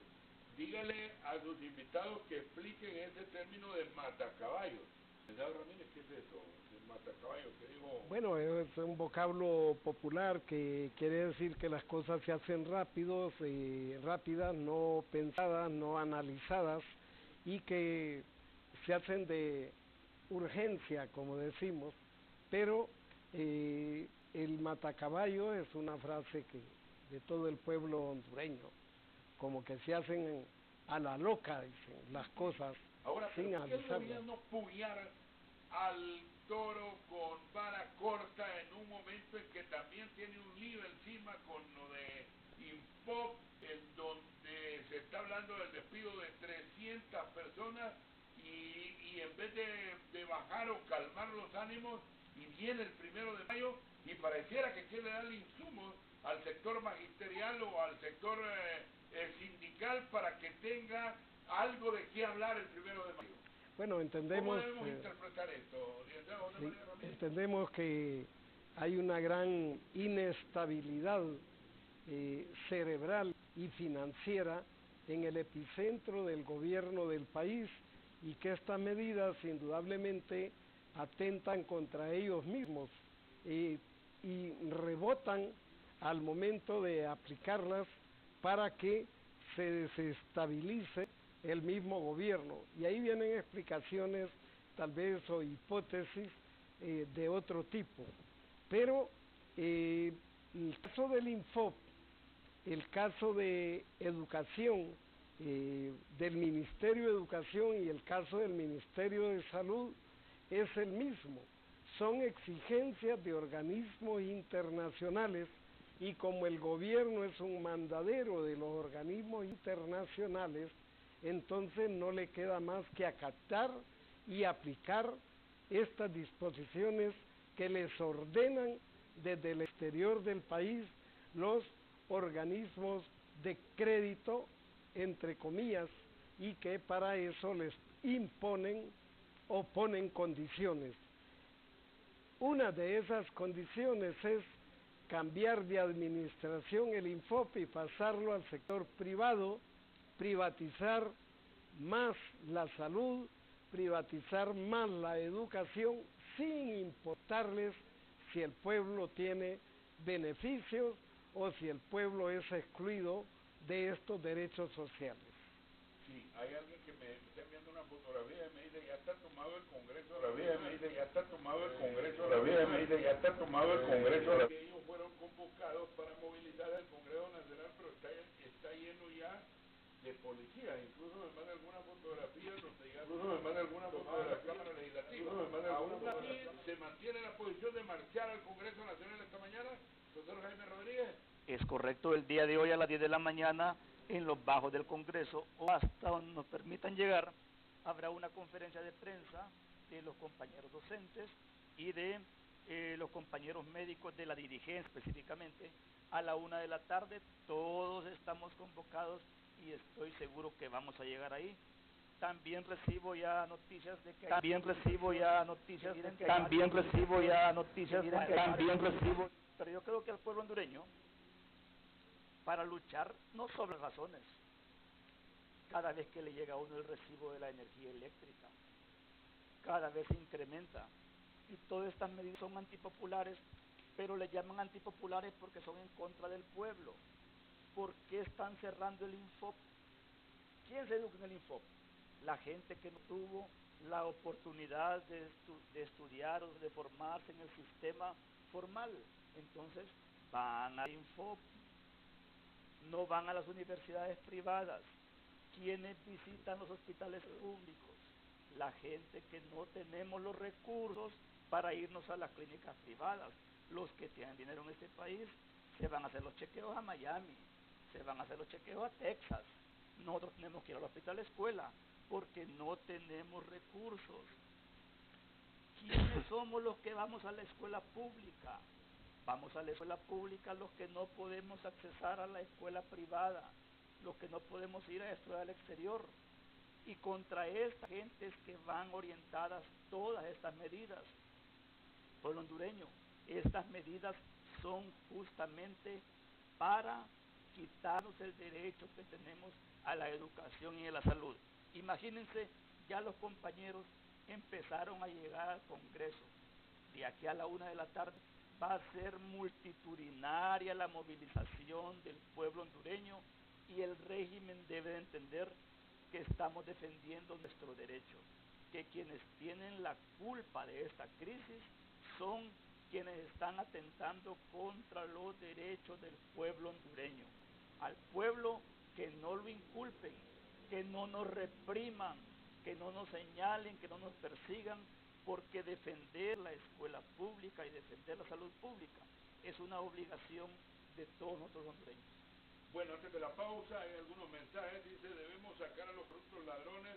Dígale a sus invitados que expliquen ese término de matacaballos. ¿Verdad, Ramírez? ¿Qué es eso? El matacaballo que dijo. Bueno, es un vocablo popular que quiere decir que las cosas se hacen rápidas, no pensadas, no analizadas, y que se hacen de urgencia, como decimos, pero el matacaballo es una frase que de todo el pueblo hondureño, como que se hacen a la loca, dicen las cosas. Ahora, sin ¿por qué el avisarlo. gobierno puñar al toro con vara corta en un momento en que también tiene un lío encima con lo de Impop, en donde se está hablando del despido de 300 personas y en vez de bajar o calmar los ánimos, y viene el 1 de mayo y pareciera que quiere darle insumos al sector magisterial o al sector sindical para que tenga algo de qué hablar el 1 de mayo? Bueno, entendemos, ¿Cómo debemos interpretar esto, licenciado José María Ramírez? entendemos que hay una gran inestabilidad cerebral y financiera en el epicentro del gobierno del país, y que estas medidas indudablemente atentan contra ellos mismos y rebotan al momento de aplicarlas para que se desestabilice el mismo gobierno. Y ahí vienen explicaciones tal vez o hipótesis de otro tipo. Pero el caso del Infop, el caso de educación, del Ministerio de Educación y el caso del Ministerio de Salud es el mismo. Son exigencias de organismos internacionales y como el gobierno es un mandadero de los organismos internacionales, entonces no le queda más que acatar y aplicar estas disposiciones que les ordenan desde el exterior del país los organismos de crédito, entre comillas, y que para eso les imponen o ponen condiciones. Una de esas condiciones es cambiar de administración el Infop y pasarlo al sector privado, privatizar más la salud, privatizar más la educación, sin importarles si el pueblo tiene beneficios o si el pueblo es excluido de estos derechos sociales. Sí, hay alguien que me está enviando una fotografía y me dice ya está tomado el Congreso, me dice ya está tomado el Congreso, me dice ya está tomado el Congreso. Que ellos fueron convocados para movilizar al Congreso Nacional, pero está lleno ya de policías. Incluso me manda alguna fotografía donde ya de la Cámara Legislativa. Aún así se mantiene la posición de marchar al Congreso Nacional esta mañana, doctor Jaime Rodríguez. Es correcto, el día de hoy a las 10 de la mañana en los bajos del Congreso o hasta donde nos permitan llegar, habrá una conferencia de prensa de los compañeros docentes y de los compañeros médicos de la dirigencia específicamente a la 1 de la tarde. Todos estamos convocados y estoy seguro que vamos a llegar ahí. También recibo ya noticias de que pero yo creo que el pueblo hondureño, para luchar no sobre razones, cada vez que le llega a uno el recibo de la energía eléctrica, cada vez se incrementa, y todas estas medidas son antipopulares, pero le llaman antipopulares porque son en contra del pueblo. ¿Por qué están cerrando el Infop? ¿Quién se educa en el Infop? La gente que no tuvo la oportunidad de estudiar o de formarse en el sistema formal. Entonces van al Infop, no van a las universidades privadas. ¿Quiénes visitan los hospitales públicos? La gente que no tenemos los recursos para irnos a las clínicas privadas. Los que tienen dinero en este país se van a hacer los chequeos a Miami, se van a hacer los chequeos a Texas. Nosotros tenemos que ir al hospital escuela porque no tenemos recursos. ¿Quiénes somos los que vamos a la escuela pública? Vamos a la escuela pública los que no podemos accesar a la escuela privada, los que no podemos ir a estudiar al exterior. Y contra esta gente es que van orientadas todas estas medidas. Pueblo hondureño, estas medidas son justamente para quitarnos el derecho que tenemos a la educación y a la salud. Imagínense, ya los compañeros empezaron a llegar al Congreso. De aquí a la 1 de la tarde va a ser multitudinaria la movilización del pueblo hondureño y el régimen debe de entender que estamos defendiendo nuestro derecho, que quienes tienen la culpa de esta crisis son quienes están atentando contra los derechos del pueblo hondureño. Al pueblo que no lo inculpen, que no nos repriman, que no nos señalen, que no nos persigan, porque defender la escuela pública y defender la salud pública es una obligación de todos nosotros hondureños. Bueno, antes de la pausa hay algunos mensajes. Dice, debemos sacar a los corruptos ladrones,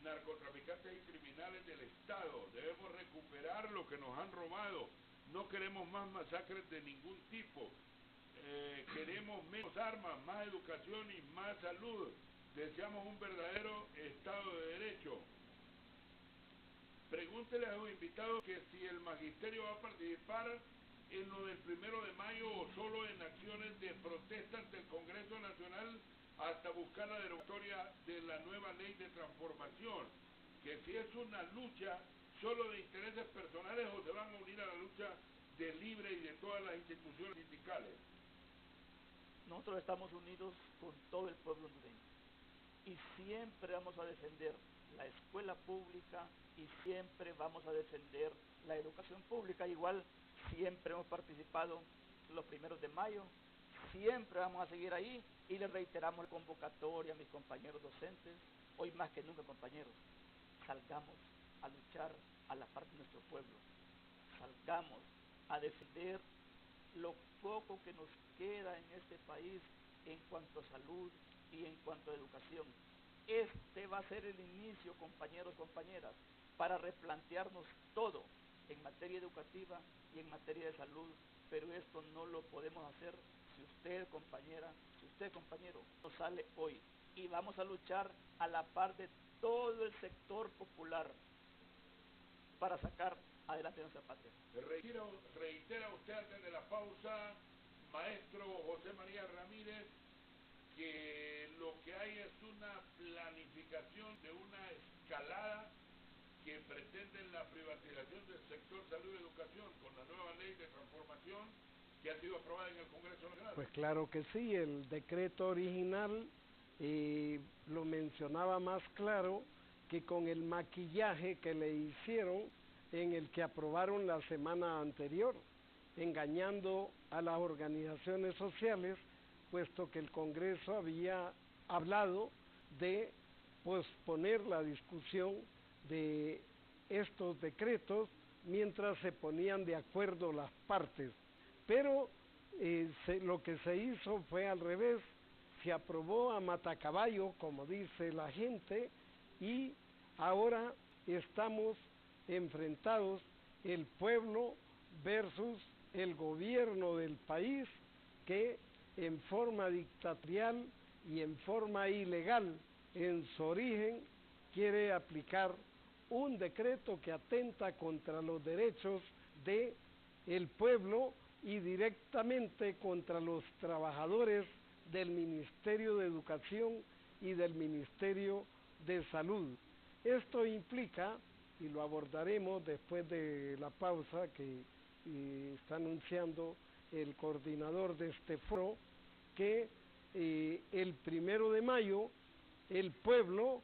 narcotraficantes y criminales del Estado. Debemos recuperar lo que nos han robado. No queremos más masacres de ningún tipo. Queremos menos armas, más educación y más salud. Deseamos un verdadero Estado de Derecho. Pregúntele a los invitados que si el magisterio va a participar en lo del 1 de mayo o solo en acciones de protesta ante el Congreso Nacional hasta buscar la derogatoria de la nueva ley de transformación, que si es una lucha solo de intereses personales Nosotros estamos unidos con todo el pueblo hondureño y siempre vamos a defender la escuela pública y siempre vamos a defender la educación pública. Igual siempre hemos participado los 1 de mayo, siempre vamos a seguir ahí y les reiteramos la convocatoria a mis compañeros docentes, hoy más que nunca, compañeros, salgamos a luchar a la par de nuestro pueblo, salgamos a defender lo poco que nos queda en este país en cuanto a salud y en cuanto a educación. Este va a ser el inicio, compañeros, compañeras, para replantearnos todo en materia educativa y en materia de salud, pero esto no lo podemos hacer si usted, compañera, si usted, compañero, no sale hoy. Y vamos a luchar a la par de todo el sector popular para sacar adelante nuestra patria. Reitera usted antes de la pausa, maestro José María Ramírez, que lo que hay es una planificación de una escalada que pretende la privatización del sector salud y educación con la nueva ley de transformación que ha sido aprobada en el Congreso Nacional. Pues claro que sí, el decreto original lo mencionaba más claro que con el maquillaje que le hicieron en el que aprobaron la semana anterior, engañando a las organizaciones sociales, puesto que el Congreso había hablado de posponer la discusión de estos decretos mientras se ponían de acuerdo las partes. Pero lo que se hizo fue al revés, se aprobó a matacaballo, como dice la gente, y ahora estamos enfrentados el pueblo versus el gobierno del país, que en forma dictatorial y en forma ilegal en su origen quiere aplicar un decreto que atenta contra los derechos de el pueblo y directamente contra los trabajadores del Ministerio de Educación y del Ministerio de Salud. Esto implica, y lo abordaremos después de la pausa que está anunciando el coordinador de este foro, que el 1 de mayo el pueblo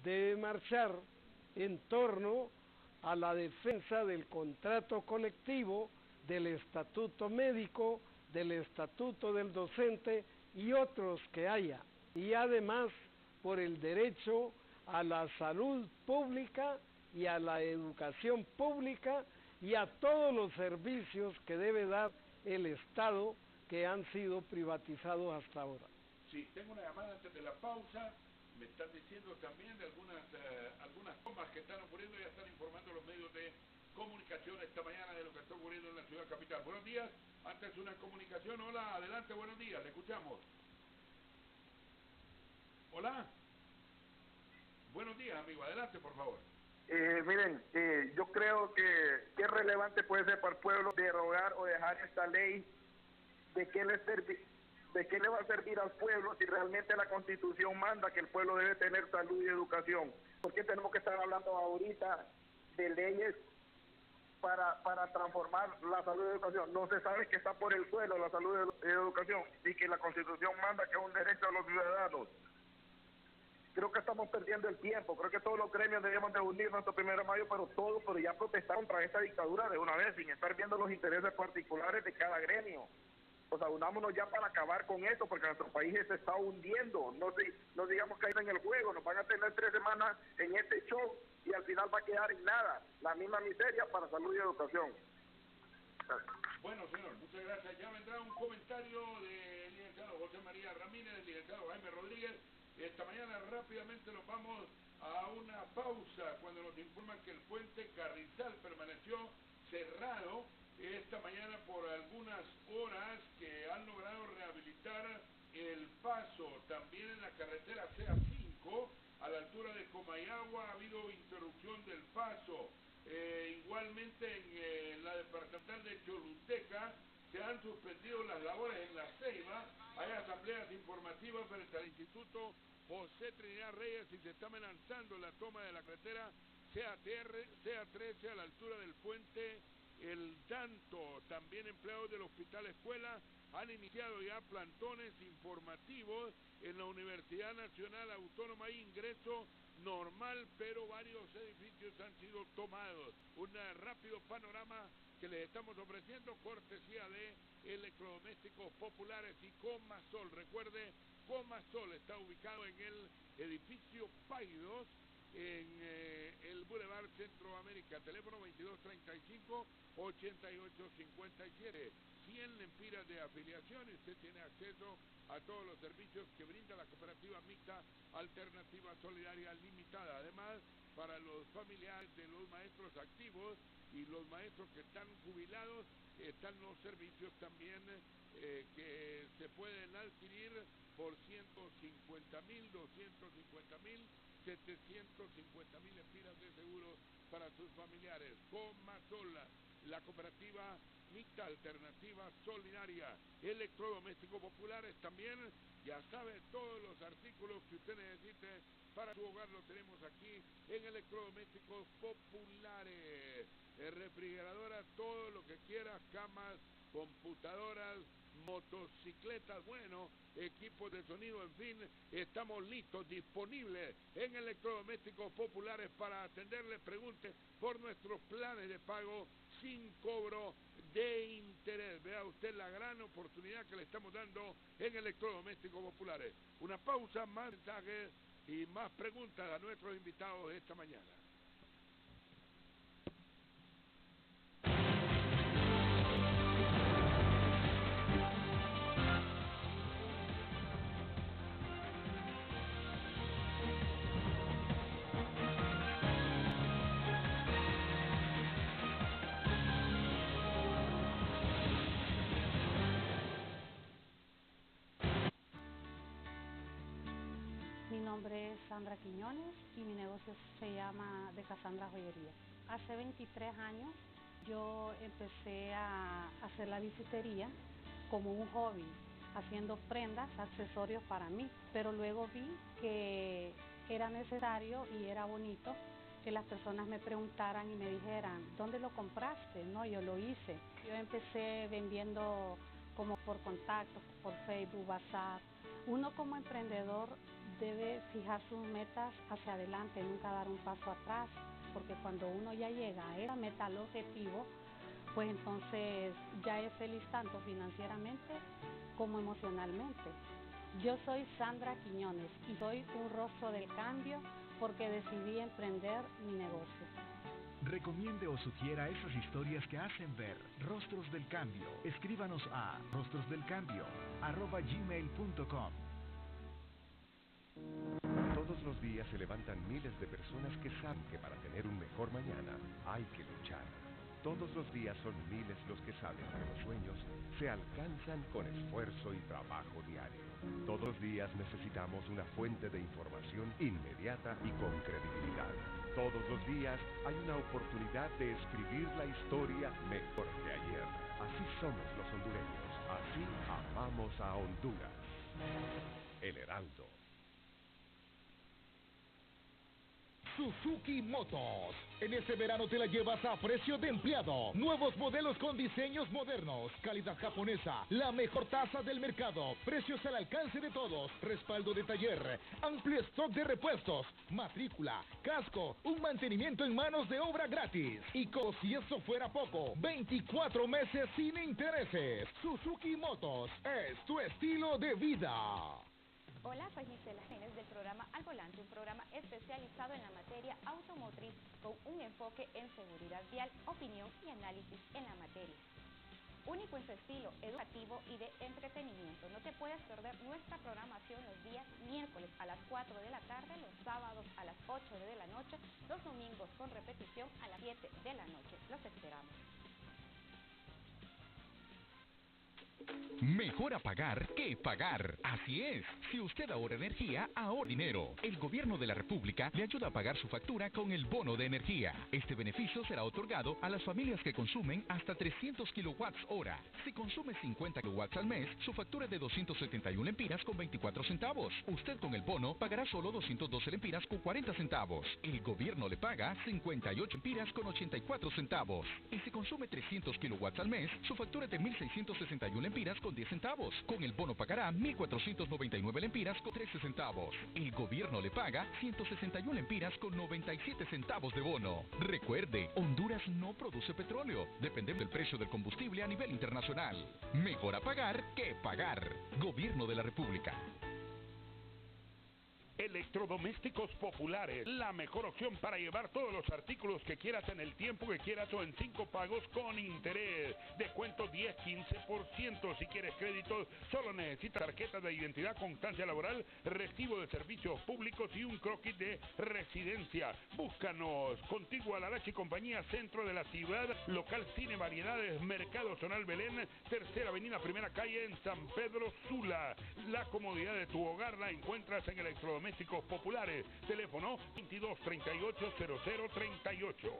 debe marchar en torno a la defensa del contrato colectivo, del estatuto médico, del estatuto del docente y otros que haya, y además por el derecho a la salud pública y a la educación pública y a todos los servicios que debe dar el Estado que han sido privatizados hasta ahora. Sí, tengo una llamada antes de la pausa. Me están diciendo también de algunas tomas que están ocurriendo, ya están informando los medios de comunicación esta mañana de lo que está ocurriendo en la ciudad capital. Buenos días, antes una comunicación. Hola, adelante, buenos días, le escuchamos. Hola. Buenos días, amigo, adelante, por favor. Miren, yo creo que qué relevante puede ser para el pueblo derogar o dejar esta ley. ¿De qué le va a servir al pueblo si realmente la Constitución manda que el pueblo debe tener salud y educación? ¿Por qué tenemos que estar hablando ahorita de leyes para transformar la salud y educación? No se sabe que está por el suelo la salud y educación y que la Constitución manda que es un derecho a los ciudadanos. Creo que estamos perdiendo el tiempo. Creo que todos los gremios debemos de unirnos este 1 de mayo, pero ya protestar contra esta dictadura de una vez, sin estar viendo los intereses particulares de cada gremio. O sea, unámonos ya para acabar con esto, porque nuestro país se está hundiendo. No digamos que ahí en el juego, nos van a tener 3 semanas en este show y al final va a quedar en nada. La misma miseria para salud y educación. Bueno, señor, muchas gracias. Ya vendrá un comentario del licenciado José María Ramírez, del licenciado Jaime Rodríguez. Esta mañana rápidamente nos vamos a una pausa cuando nos informan que el puente Carrizal permaneció cerrado esta mañana por algunas horas, que han logrado rehabilitar el paso. También en la carretera CA5 a la altura de Comayagua ha habido interrupción del paso. Igualmente en la departamental de Choluteca se han suspendido las labores en La Ceiba. Hay asambleas informativas frente al Instituto José Trinidad Reyes y se está amenazando la toma de la carretera CA13 a la altura del puente El Da tanto, también empleados del Hospital Escuela han iniciado ya plantones informativos en la Universidad Nacional Autónoma. Hay ingreso normal, pero varios edificios han sido tomados. Un rápido panorama que les estamos ofreciendo, cortesía de Electrodomésticos Populares y Comasol. Recuerde, Comasol está ubicado en el edificio Paidos, en el Boulevard Centroamérica. Teléfono 2235-8857. 100 lempiras de afiliación y usted tiene acceso a todos los servicios que brinda la cooperativa mixta Alternativa Solidaria Limitada. Además, para los familiares de los maestros activos y los maestros que están jubilados, están los servicios también que se pueden adquirir por 150.000, 250.000, 750.000 lempiras de seguro para sus familiares. Comasol, la cooperativa mixta Alternativa Solidaria. Electrodomésticos Populares también, ya sabe, todos los artículos que usted necesite para su hogar lo tenemos aquí en Electrodomésticos Populares. Refrigeradoras, todo lo que quiera, camas, computadoras, motocicletas, bueno, equipos de sonido, en fin, estamos listos, disponibles en Electrodomésticos Populares para atenderle. Pregunte por nuestros planes de pago sin cobro de interés. Vea usted la gran oportunidad que le estamos dando en Electrodomésticos Populares. Una pausa, más mensajes y más preguntas a nuestros invitados esta mañana. Mi nombre es Sandra Quiñones y mi negocio se llama De Cassandra Joyería. Hace 23 años yo empecé a hacer la bisutería como un hobby, haciendo prendas, accesorios para mí, pero luego vi que era necesario y era bonito que las personas me preguntaran y me dijeran, ¿dónde lo compraste? No, yo lo hice. Yo empecé vendiendo como por contactos, por Facebook, WhatsApp. Uno como emprendedor debe fijar sus metas hacia adelante, nunca dar un paso atrás, porque cuando uno ya llega a esa meta, al objetivo, pues entonces ya es feliz tanto financieramente como emocionalmente. Yo soy Sandra Quiñones y soy un rostro del cambio porque decidí emprender mi negocio. Recomiende o sugiera esas historias que hacen ver Rostros del Cambio. Escríbanos a rostrosdelcambio@gmail.com. Todos los días se levantan miles de personas que saben que para tener un mejor mañana hay que luchar. Todos los días son miles los que saben que los sueños se alcanzan con esfuerzo y trabajo diario. Todos los días necesitamos una fuente de información inmediata y con credibilidad. Todos los días hay una oportunidad de escribir la historia mejor que ayer. Así somos los hondureños. Así amamos a Honduras. El Heraldo. Suzuki Motos. En este verano te la llevas a precio de empleado. Nuevos modelos con diseños modernos, calidad japonesa, la mejor tasa del mercado, precios al alcance de todos, respaldo de taller, amplio stock de repuestos, matrícula, casco, un mantenimiento en manos de obra gratis. Y como si eso fuera poco, 24 meses sin intereses. Suzuki Motos es tu estilo de vida. Hola, soy Gisela Génez del programa Al Volante, un programa especializado en la materia automotriz con un enfoque en seguridad vial, opinión y análisis en la materia. Único en su estilo educativo y de entretenimiento. No te puedes perder nuestra programación los días miércoles a las 4 de la tarde, los sábados a las 8 de la noche, los domingos con repetición a las 7 de la noche. Los esperamos. Mejor apagar que pagar. Así es. Si usted ahorra energía, ahorra dinero. El gobierno de la República le ayuda a pagar su factura con el bono de energía. Este beneficio será otorgado a las familias que consumen hasta 300 kilowatts hora. Si consume 50 kilowatts al mes, su factura es de 271 lempiras con 24 centavos. Usted con el bono pagará solo 212 lempiras con 40 centavos. El gobierno le paga 58 lempiras con 84 centavos. Y si consume 300 kilowatts al mes, su factura es de 1.661 lempiras con 10 centavos. Con el bono pagará 1.499 lempiras con 13 centavos. El gobierno le paga 161 lempiras con 97 centavos de bono. Recuerde, Honduras no produce petróleo. Depende del precio del combustible a nivel internacional. Mejor apagar que pagar. Gobierno de la República. Electrodomésticos Populares, la mejor opción para llevar todos los artículos que quieras en el tiempo que quieras o en 5 pagos con interés. Descuento 10-15%. Si quieres crédito, solo necesitas tarjeta de identidad, constancia laboral, recibo de servicios públicos y un croquis de residencia. Búscanos. Contiguo a la Lachi Compañía, centro de la ciudad. Local Cine Variedades, Mercado Zonal Belén, Tercera Avenida, Primera Calle en San Pedro Sula. La comodidad de tu hogar la encuentras en Electrodomésticos Populares. Teléfono 2238-0038.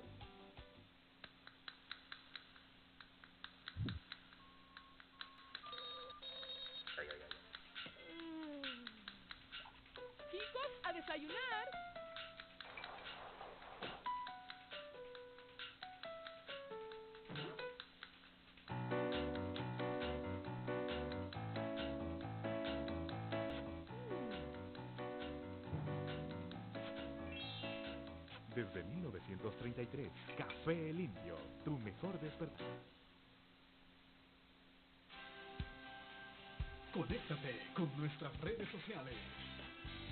Chicos, a desayunar. Desde 1933, Café El Indio, tu mejor despertar. Conéctate con nuestras redes sociales.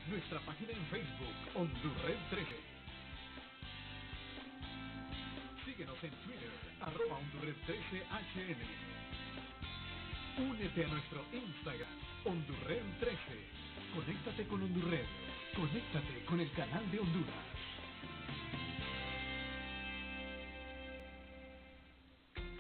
Nuestra página en Facebook, Hondurred 13. Síguenos en Twitter, @Hondurred13HN. Únete a nuestro Instagram, Hondurred 13. Conéctate con Hondurred. Conéctate con el canal de Honduras.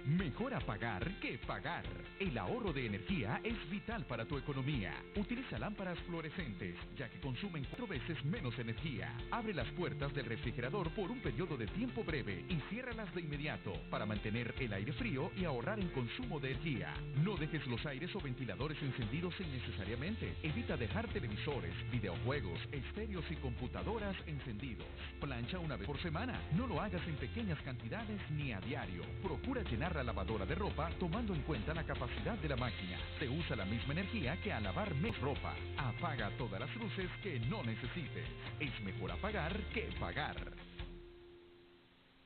Mejor apagar que pagar. El ahorro de energía es vital para tu economía. Utiliza lámparas fluorescentes, ya que consumen 4 veces menos energía. Abre las puertas del refrigerador por un periodo de tiempo breve y ciérralas de inmediato para mantener el aire frío y ahorrar en consumo de energía. No dejes los aires o ventiladores encendidos innecesariamente. Evita dejar televisores, videojuegos, estéreos y computadoras encendidos. Plancha una vez por semana. No lo hagas en pequeñas cantidades ni a diario. Procura llenar la lavadora de ropa tomando en cuenta la capacidad de la máquina. Se usa la misma energía que al lavar menos ropa. Apaga todas las luces que no necesites. Es mejor apagar que pagar.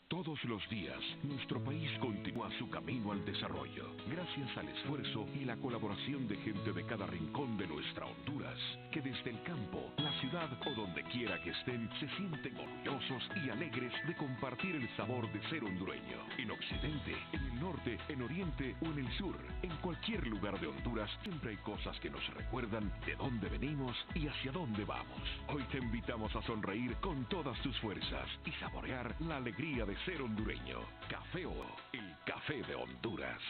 Todos los días, nuestro país continúa su camino al desarrollo, gracias al esfuerzo y la colaboración de gente de cada rincón de nuestra Honduras, que desde el campo, la ciudad o donde quiera que estén, se sienten orgullosos y alegres de compartir el sabor de ser hondureño. En Occidente, en el norte, en Oriente o en el sur, en cualquier lugar de Honduras, siempre hay cosas que nos recuerdan de dónde venimos y hacia dónde vamos. Hoy te invitamos a sonreír con todas tus fuerzas y saborear la alegría de ser hondureño. Café O, el café de Honduras.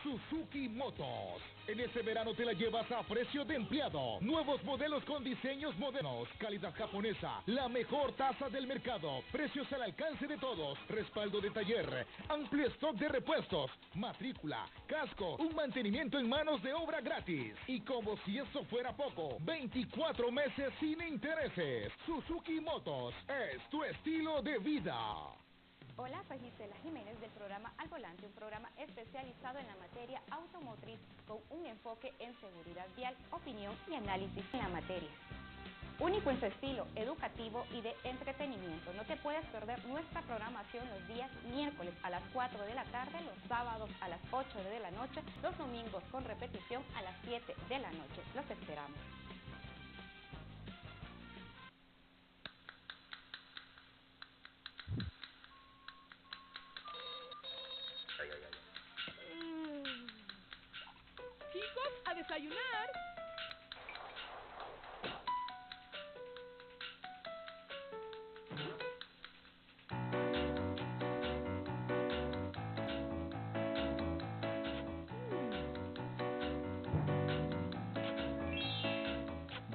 Suzuki Motos. En este verano te la llevas a precio de empleado. Nuevos modelos con diseños modernos, calidad japonesa, la mejor tasa del mercado, precios al alcance de todos, respaldo de taller, amplio stock de repuestos, matrícula, casco, un mantenimiento en manos de obra gratis. Y como si eso fuera poco, 24 meses sin intereses. Suzuki Motos es tu estilo de vida. Hola, soy Gisela Jiménez del programa Al Volante, un programa especializado en la materia automotriz con un enfoque en seguridad vial, opinión y análisis en la materia. Único en su estilo, educativo y de entretenimiento. No te puedes perder nuestra programación los días miércoles a las 4 de la tarde, los sábados a las 8 de la noche, los domingos con repetición a las 7 de la noche. Los esperamos. Chicos, a desayunar.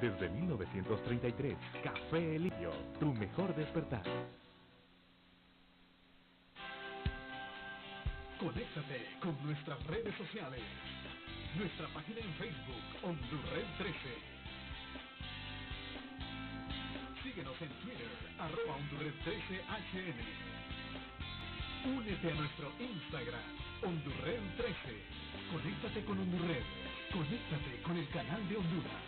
Desde 1933, Café El Indio, tu mejor despertar. Conéctate con nuestras redes sociales. Nuestra página en Facebook, Hondurred 13. Síguenos en Twitter, @Hondurred13HN. Únete a nuestro Instagram, Hondurred 13. Conéctate con Hondurred. Conéctate con el canal de Honduras.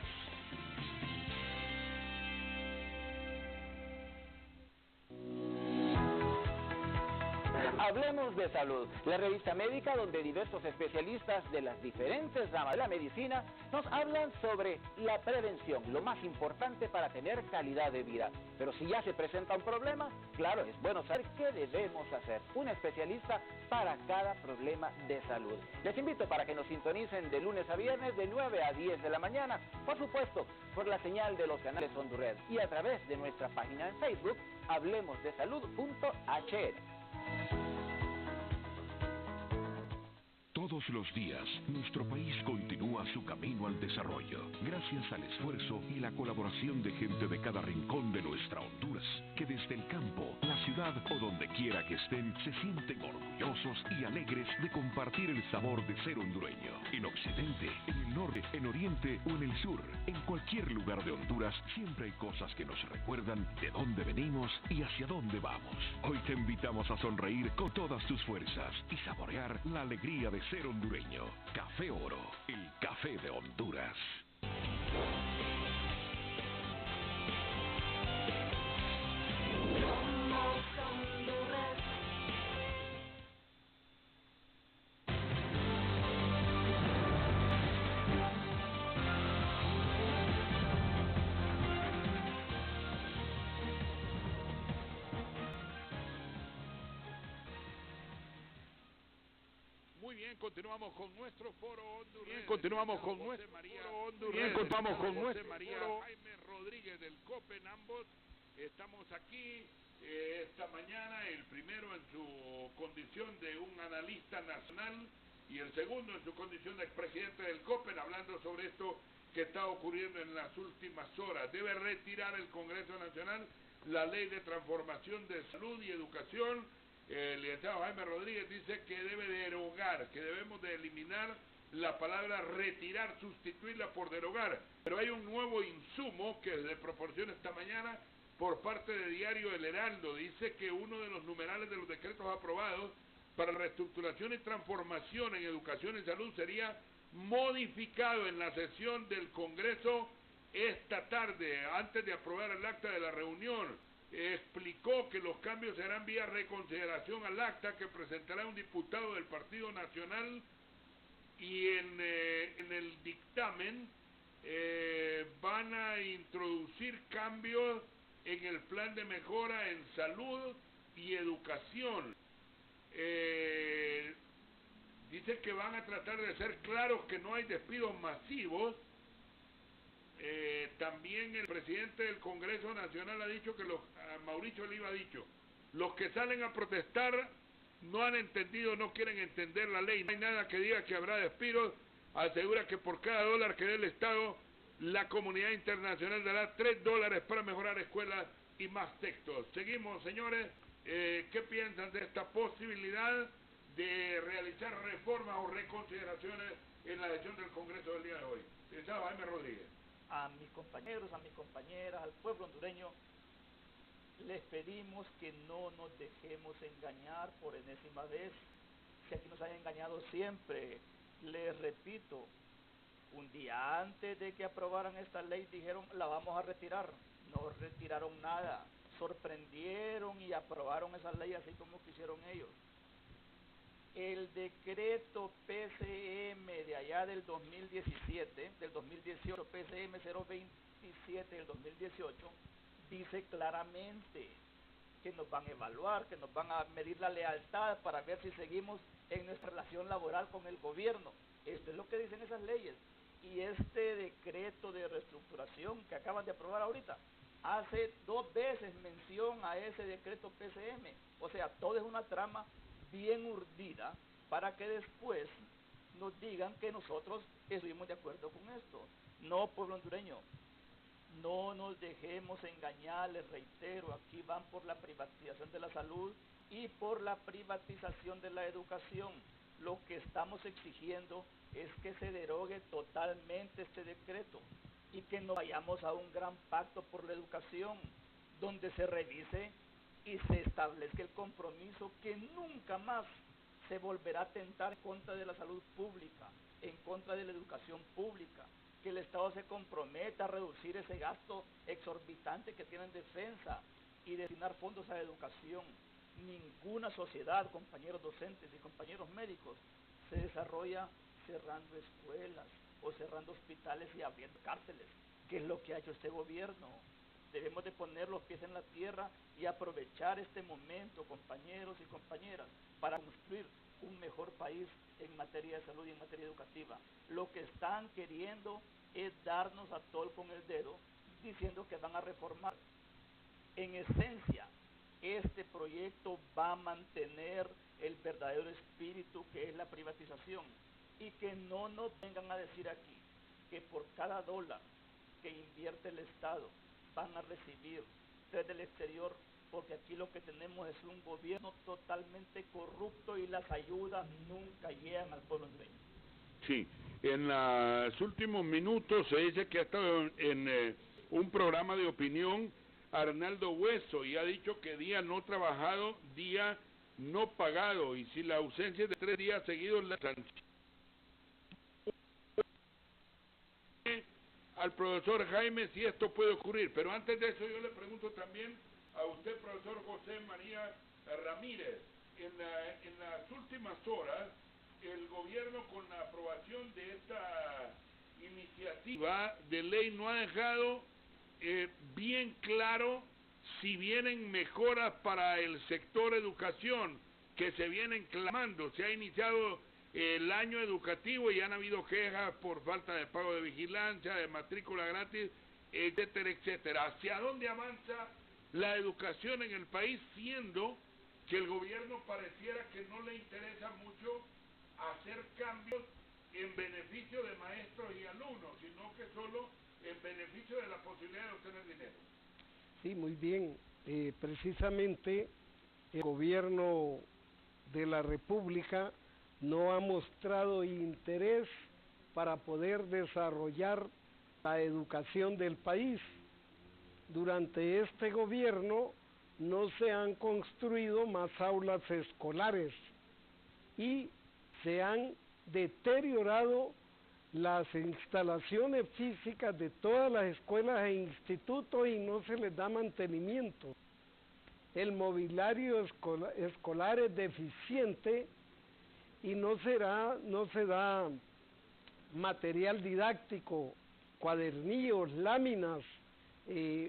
Hablemos de salud, la revista médica donde diversos especialistas de las diferentes ramas de la medicina nos hablan sobre la prevención, lo más importante para tener calidad de vida. Pero si ya se presenta un problema, claro, es bueno saber qué debemos hacer. Un especialista para cada problema de salud. Les invito para que nos sintonicen de lunes a viernes de 9 a 10 de la mañana, por supuesto, por la señal de los canales Hondurred y a través de nuestra página en Facebook, hablemosdesalud.hn. Todos los días, nuestro país continúa su camino al desarrollo, gracias al esfuerzo y la colaboración de gente de cada rincón de nuestra Honduras, que desde el campo, la ciudad o donde quiera que estén, se sienten orgullosos y alegres de compartir el sabor de ser hondureño. En Occidente, en el norte, en Oriente o en el sur, en cualquier lugar de Honduras, siempre hay cosas que nos recuerdan de dónde venimos y hacia dónde vamos. Hoy te invitamos a sonreír con todas tus fuerzas y saborear la alegría de ser hondureño. Café Oro, el café de Honduras. Muy bien, continuamos con nuestro foro Honduras. Bien, continuamos con nuestro foro Honduras. Bien, continuamos con nuestro María foro. Jaime Rodríguez del COPEN, ambos estamos aquí esta mañana, el primero en su condición de un analista nacional y el segundo en su condición de expresidente del COPEN, hablando sobre esto que está ocurriendo en las últimas horas. Debe retirar el Congreso Nacional la Ley de Transformación de Salud y Educación. El licenciado Jaime Rodríguez dice que debe derogar, que debemos de eliminar la palabra retirar, sustituirla por derogar. Pero hay un nuevo insumo que le proporciona esta mañana por parte de Diario El Heraldo. Dice que uno de los numerales de los decretos aprobados para reestructuración y transformación en educación y salud sería modificado en la sesión del Congreso esta tarde, antes de aprobar el acta de la reunión. Explicó que los cambios serán vía reconsideración al acta que presentará un diputado del Partido Nacional y en el dictamen van a introducir cambios en el plan de mejora en salud y educación. Dice que van a tratar de ser claros que no hay despidos masivos. También el presidente del Congreso Nacional ha dicho que Mauricio Oliva ha dicho, los que salen a protestar no han entendido, no quieren entender la ley, no hay nada que diga que habrá despidos. Asegura que por cada dólar que dé el Estado, la comunidad internacional dará $3 para mejorar escuelas y más textos. Seguimos, señores. ¿Qué piensan de esta posibilidad de realizar reformas o reconsideraciones en la sesión del Congreso del día de hoy? Licenciado Jaime Rodríguez. A mis compañeros, a mis compañeras, al pueblo hondureño, les pedimos que no nos dejemos engañar por enésima vez, que aquí nos han engañado siempre. Les repito, un día antes de que aprobaran esta ley dijeron la vamos a retirar, no retiraron nada, sorprendieron y aprobaron esa ley así como quisieron ellos. El decreto PCM de allá del 2017, del 2018, PCM 027 del 2018, dice claramente que nos van a evaluar, que nos van a medir la lealtad para ver si seguimos en nuestra relación laboral con el gobierno. Esto es lo que dicen esas leyes. Y este decreto de reestructuración que acaban de aprobar ahorita, hace 2 veces mención a ese decreto PCM. O sea, todo es una trama bien urdida para que después nos digan que nosotros estuvimos de acuerdo con esto. No, pueblo hondureño, No nos dejemos engañar, les reitero, aquí van por la privatización de la salud y por la privatización de la educación. Lo que estamos exigiendo es que se derogue totalmente este decreto y que nos vayamos a un gran pacto por la educación, donde se revise y se establezca el compromiso que nunca más se volverá a atentar en contra de la salud pública, en contra de la educación pública, que el Estado se comprometa a reducir ese gasto exorbitante que tiene en defensa y destinar fondos a la educación. Ninguna sociedad, compañeros docentes y compañeros médicos, se desarrolla cerrando escuelas o cerrando hospitales y abriendo cárceles, que es lo que ha hecho este gobierno. Debemos de poner los pies en la tierra y aprovechar este momento, compañeros y compañeras, para construir un mejor país en materia de salud y en materia educativa. Lo que están queriendo es darnos a tol con el dedo, diciendo que van a reformar. En esencia, este proyecto va a mantener el verdadero espíritu que es la privatización, y que no nos vengan a decir aquí que por cada dólar que invierte el Estado van a recibir desde el exterior, porque aquí lo que tenemos es un gobierno totalmente corrupto y las ayudas nunca llegan al pueblo hondureño. Sí, en los últimos minutos se dice que ha estado en un programa de opinión Arnaldo Hueso y ha dicho que día no trabajado, día no pagado, y si la ausencia es de 3 días seguidos la sanción. Al profesor Jaime si esto puede ocurrir, pero antes de eso yo le pregunto también a usted, profesor José María Ramírez, en las últimas horas el gobierno, con la aprobación de esta iniciativa de ley, no ha dejado bien claro si vienen mejoras para el sector educación que se vienen clamando. Se ha iniciado el año educativo y han habido quejas por falta de pago de vigilancia, de matrícula gratis, etcétera, etcétera. ¿Hacia dónde avanza la educación en el país, siendo que el gobierno pareciera que no le interesa mucho hacer cambios en beneficio de maestros y alumnos, sino que solo en beneficio de la posibilidad de obtener dinero? Sí, muy bien. Precisamente el gobierno de la República no ha mostrado interés para poder desarrollar la educación del país. Durante este gobierno no se han construido más aulas escolares y se han deteriorado las instalaciones físicas de todas las escuelas e institutos y no se les da mantenimiento. El mobiliario escolar es deficiente y no se da material didáctico, cuadernillos, láminas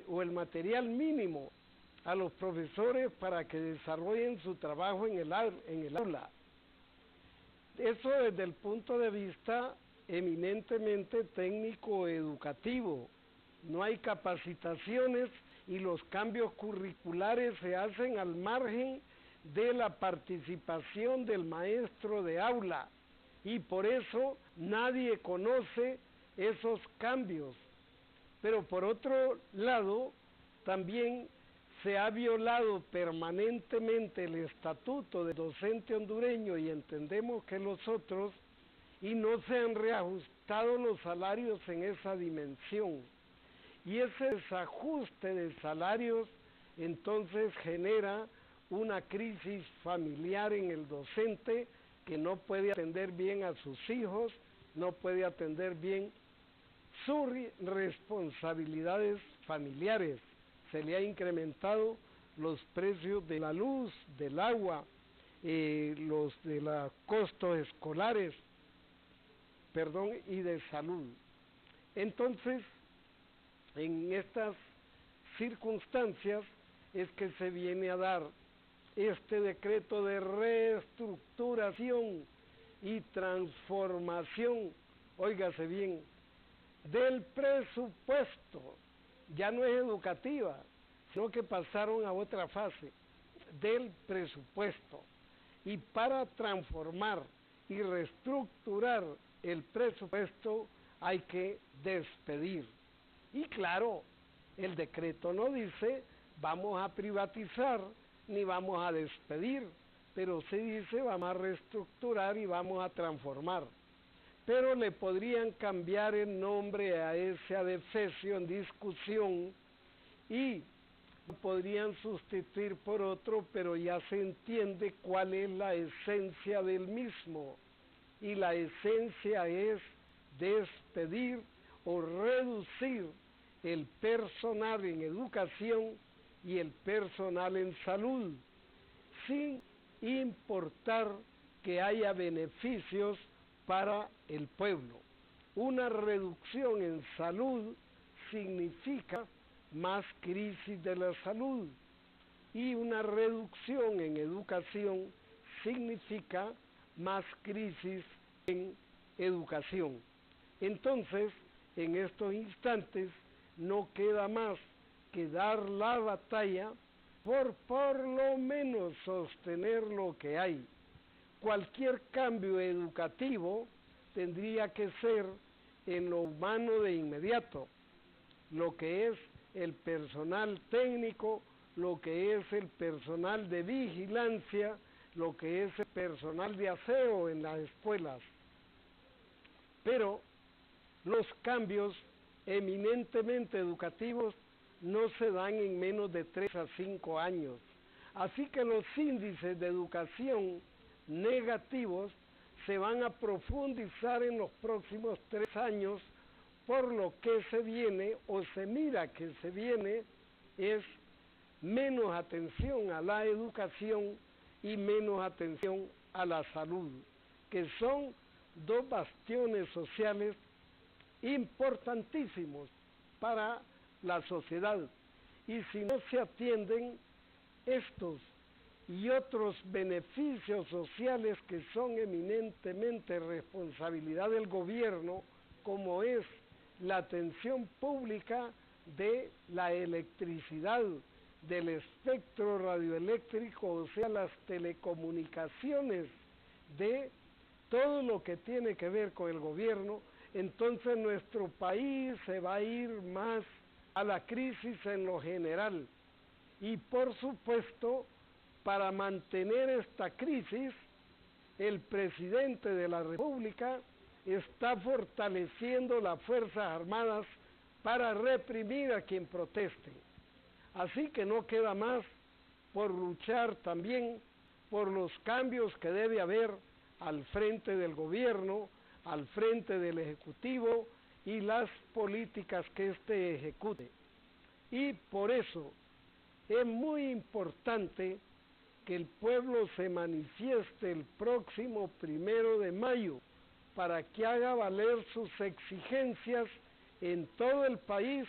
o el material mínimo a los profesores para que desarrollen su trabajo en el aula. Eso desde el punto de vista eminentemente técnico-educativo. No hay capacitaciones y los cambios curriculares se hacen al margen de la participación del maestro de aula y por eso nadie conoce esos cambios. Pero por otro lado, también se ha violado permanentemente el estatuto del docente hondureño y entendemos que los otros, y no se han reajustado los salarios en esa dimensión. Y ese desajuste de salarios entonces genera una crisis familiar en el docente que no puede atender bien a sus hijos, no puede atender bien sus responsabilidades familiares. Se le ha incrementado los precios de la luz, del agua, los de los costos escolares, y de salud. Entonces, en estas circunstancias es que se viene a dar este decreto de reestructuración y transformación, óigase bien, del presupuesto. Ya no es educativa, sino que pasaron a otra fase del presupuesto. Y para transformar y reestructurar el presupuesto hay que despedir. Y claro, El decreto no dice vamos a privatizar ni vamos a despedir, pero sí dice vamos a reestructurar y vamos a transformar. Pero le podrían cambiar el nombre a ese adefesio en discusión y podrían sustituir por otro, pero ya se entiende cuál es la esencia del mismo. Y la esencia es despedir o reducir el personal en educación y el personal en salud, sin importar que haya beneficios para el pueblo. Una reducción en salud significa más crisis de la salud y una reducción en educación significa más crisis en educación. Entonces, en estos instantes no queda más que dar la batalla por lo menos sostener lo que hay. Cualquier cambio educativo tendría que ser en lo humano de inmediato, lo que es el personal técnico, lo que es el personal de vigilancia, lo que es el personal de aseo en las escuelas. Pero los cambios eminentemente educativos no se dan en menos de 3 a 5 años. Así que los índices de educación negativos se van a profundizar en los próximos 3 años, por lo que se viene o se mira que se viene es menos atención a la educación y menos atención a la salud, que son dos bastiones sociales importantísimos para la sociedad. Y si no se atienden estos y otros beneficios sociales que son eminentemente responsabilidad del gobierno, como es la atención pública de la electricidad, del espectro radioeléctrico, o sea, las telecomunicaciones, de todo lo que tiene que ver con el gobierno, entonces nuestro país se va a ir más a la crisis en lo general. Y por supuesto, para mantener esta crisis, el presidente de la República está fortaleciendo las Fuerzas Armadas para reprimir a quien proteste. Así que no queda más por luchar también por los cambios que debe haber al frente del gobierno, al frente del Ejecutivo y las políticas que éste ejecute. Y por eso es muy importante que el pueblo se manifieste el próximo 1 de mayo para que haga valer sus exigencias en todo el país,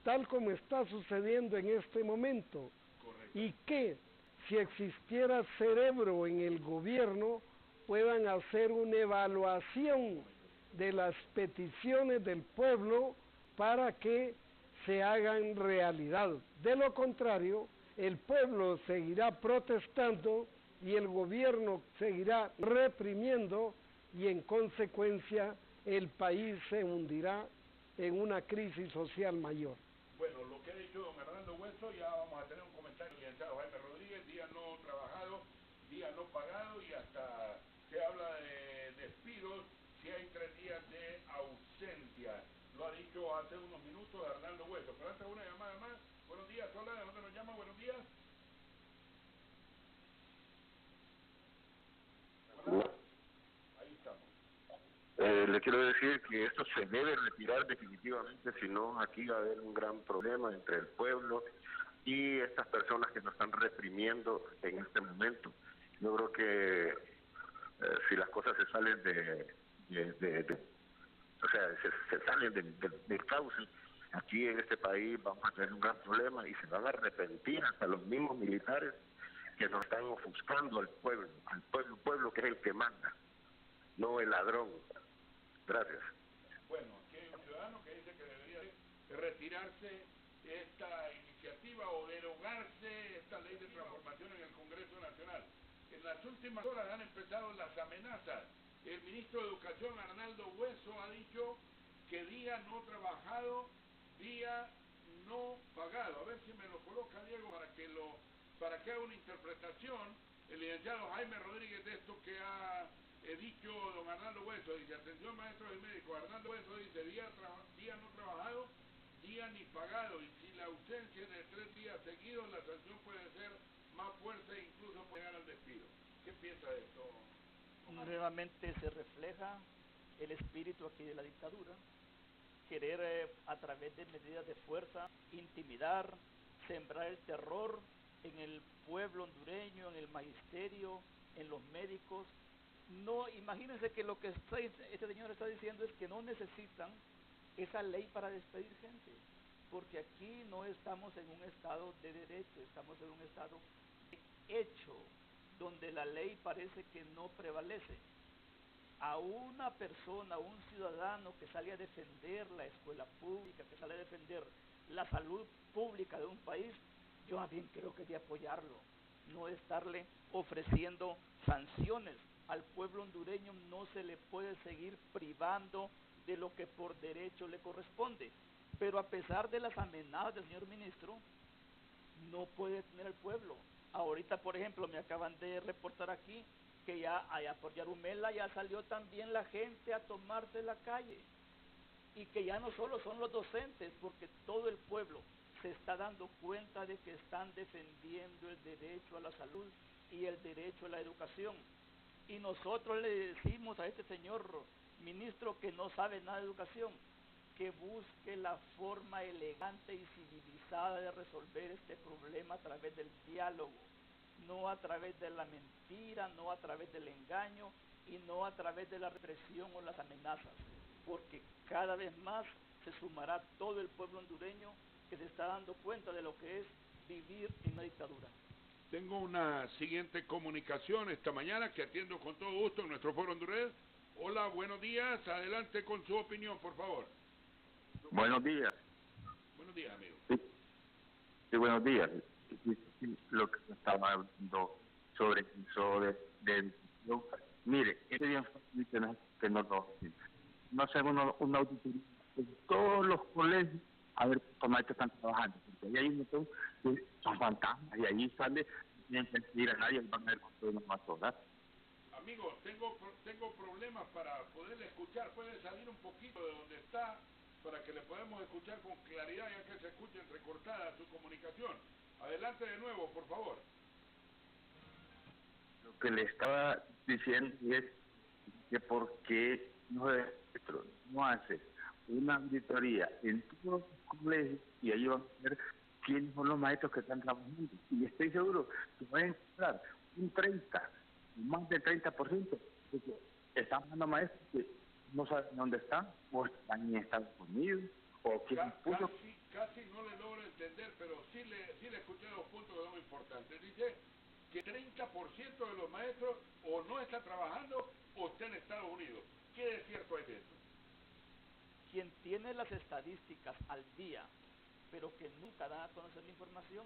tal como está sucediendo en este momento. Correcto. Y que si existiera cerebro en el gobierno, puedan hacer una evaluación de las peticiones del pueblo para que se hagan realidad. De lo contrario, el pueblo seguirá protestando y el gobierno seguirá reprimiendo y en consecuencia el país se hundirá en una crisis social mayor. Bueno, lo que ha dicho don Hernando Hueso, ya vamos a tener un comentario del licenciado Jaime Rodríguez, día no trabajado, día no pagado y hasta se habla de despidos si hay 3 días de ausencia. Lo ha dicho hace unos minutos Hernando Hueso. Pero antes una llamada más. Buenos días, hola, ¿de dónde nos llama? Buenos días. Hola. Ahí estamos. Le quiero decir que esto se debe retirar definitivamente, si no aquí va a haber un gran problema entre el pueblo y estas personas que nos están reprimiendo en este momento. Yo creo que si las cosas se salen o sea, se salen del cauce, aquí en este país vamos a tener un gran problema y se van a arrepentir hasta los mismos militares que nos están ofuscando al pueblo que es el que manda, no el ladrón. Gracias. Bueno, aquí hay un ciudadano que dice que debería de retirarse esta iniciativa o derogarse esta ley de transformación en el Congreso Nacional. En las últimas horas han empezado las amenazas. El ministro de Educación, Arnaldo Hueso, ha dicho que día no trabajado, día no pagado. A ver si me lo coloca Diego para que haga una interpretación el licenciado Jaime Rodríguez de esto que ha dicho don Arnaldo Hueso. Dice, atención maestros y médicos, Arnaldo Hueso dice, día no trabajado, día ni pagado, y si la ausencia es de 3 días seguidos, la sanción puede ser más fuerte e incluso puede llegar al despido. ¿Qué piensa de esto? Nuevamente se refleja el espíritu aquí de la dictadura, querer a través de medidas de fuerza intimidar, sembrar el terror en el pueblo hondureño, en el magisterio, en los médicos. No, imagínense que lo que este señor está diciendo es que no necesitan esa ley para despedir gente, porque aquí no estamos en un estado de derecho, estamos en un estado de hecho, donde la ley parece que no prevalece. A una persona, a un ciudadano que sale a defender la escuela pública, que sale a defender la salud pública de un país, yo más bien creo que es de apoyarlo, no de estarle ofreciendo sanciones. Al pueblo hondureño no se le puede seguir privando de lo que por derecho le corresponde. Pero a pesar de las amenazas del señor ministro, no puede tener el pueblo. Ahorita, por ejemplo, me acaban de reportar aquí que ya allá por Yarumela ya salió también la gente a tomarse la calle. Y que ya no solo son los docentes, porque todo el pueblo se está dando cuenta de que están defendiendo el derecho a la salud y el derecho a la educación. Y nosotros le decimos a este señor ministro que no sabe nada de educación, que busque la forma elegante y civilizada de resolver este problema a través del diálogo, no a través de la mentira, no a través del engaño y no a través de la represión o las amenazas, porque cada vez más se sumará todo el pueblo hondureño que se está dando cuenta de lo que es vivir en una dictadura. Tengo una siguiente comunicación esta mañana que atiendo con todo gusto en nuestro foro hondureño. Hola, buenos días, adelante con su opinión, por favor. Buenos días. Buenos días, amigo. Sí, buenos días. Sí, lo que estaba hablando sobre mire, este día que no sé, una auditoría en todos los colegios a ver cuántos maestros están trabajando, porque ahí hay un montón que son fantasmas y ahí sale, no tienen que seguir a nadie, van a ver cuánto unas más horas. Amigo, tengo problemas para poderle escuchar, puede salir un poquito de donde está para que le podamos escuchar con claridad, ya que se escucha entrecortada su comunicación. Adelante de nuevo, por favor. Lo que le estaba diciendo es que por qué no hace una auditoría en todos los colegios y ahí van a ver quiénes son los maestros que están trabajando. Y estoy seguro que van a encontrar un 30, más del 30% de que están trabajando maestros que no saben dónde están, o están en Estados Unidos, o quién puso. Casi no le logro entender, pero sí le escuché dos puntos que son importantes. Dice que 30% de los maestros o no está trabajando o está en Estados Unidos. ¿Qué de cierto es eso? Quien tiene las estadísticas al día, pero que nunca da a conocer la información,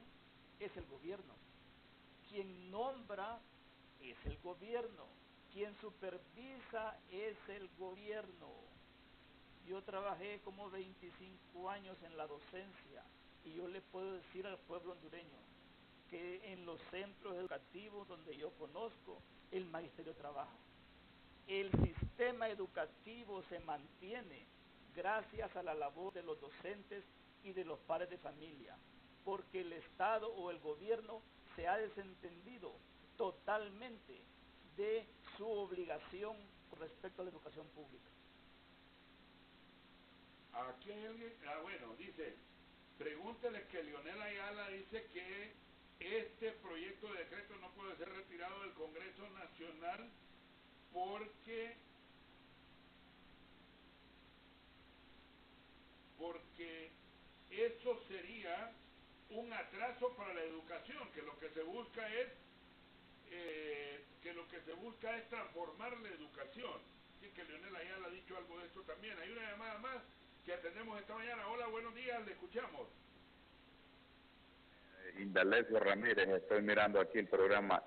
es el gobierno. Quien nombra es el gobierno. Quien supervisa es el gobierno. Yo trabajé como 25 años en la docencia y yo le puedo decir al pueblo hondureño que en los centros educativos donde yo conozco, el magisterio trabaja. El sistema educativo se mantiene gracias a la labor de los docentes y de los padres de familia, porque el Estado o el gobierno se ha desentendido totalmente de su obligación con respecto a la educación pública. Aquí hay alguien, bueno, dice, pregúntele que Leonel Ayala dice que este proyecto de decreto no puede ser retirado del Congreso Nacional porque eso sería un atraso para la educación, que lo que se busca es transformar la educación. Así que Leonel Ayala ha dicho algo de esto también. Hay una llamada más que atendemos esta mañana. Hola, buenos días, le escuchamos. Indalecio Ramírez, estoy mirando aquí el programa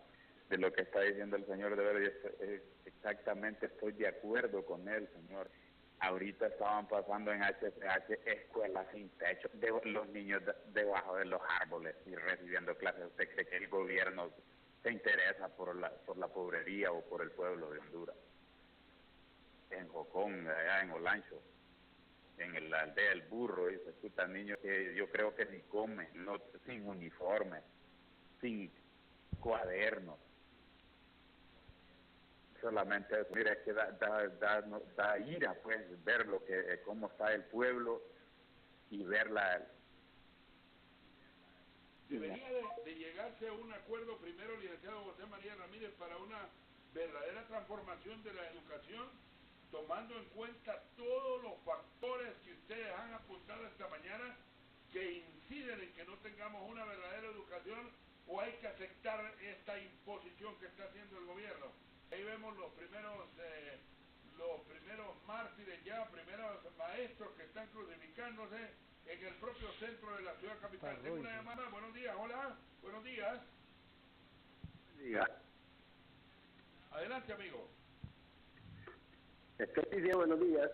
de lo que está diciendo el señor de Verde, exactamente estoy de acuerdo con él, señor. ahorita estaban pasando en HCH escuelas sin techo, los niños debajo de los árboles y recibiendo clases. ¿Usted cree que el gobierno se interesa por la pobrería o por el pueblo de Honduras? En Jocón, allá en Olancho, en la aldea del Burro, y se escuchan niños que yo creo que ni comen, sin uniforme, sin cuadernos. Solamente eso. Mira, es que da ira, pues, ver cómo está el pueblo y ver Debería de llegarse a un acuerdo primero, licenciado José María Ramírez, para una verdadera transformación de la educación, tomando en cuenta todos los factores que ustedes han apuntado esta mañana que inciden en que no tengamos una verdadera educación, o hay que aceptar esta imposición que está haciendo el gobierno. Ahí vemos los primeros mártires ya, primeros maestros que están crucificándose en el propio centro de la ciudad capital. Tengo una llamada. Buenos días, hola, buenos días. Adelante, amigo. Buenos días.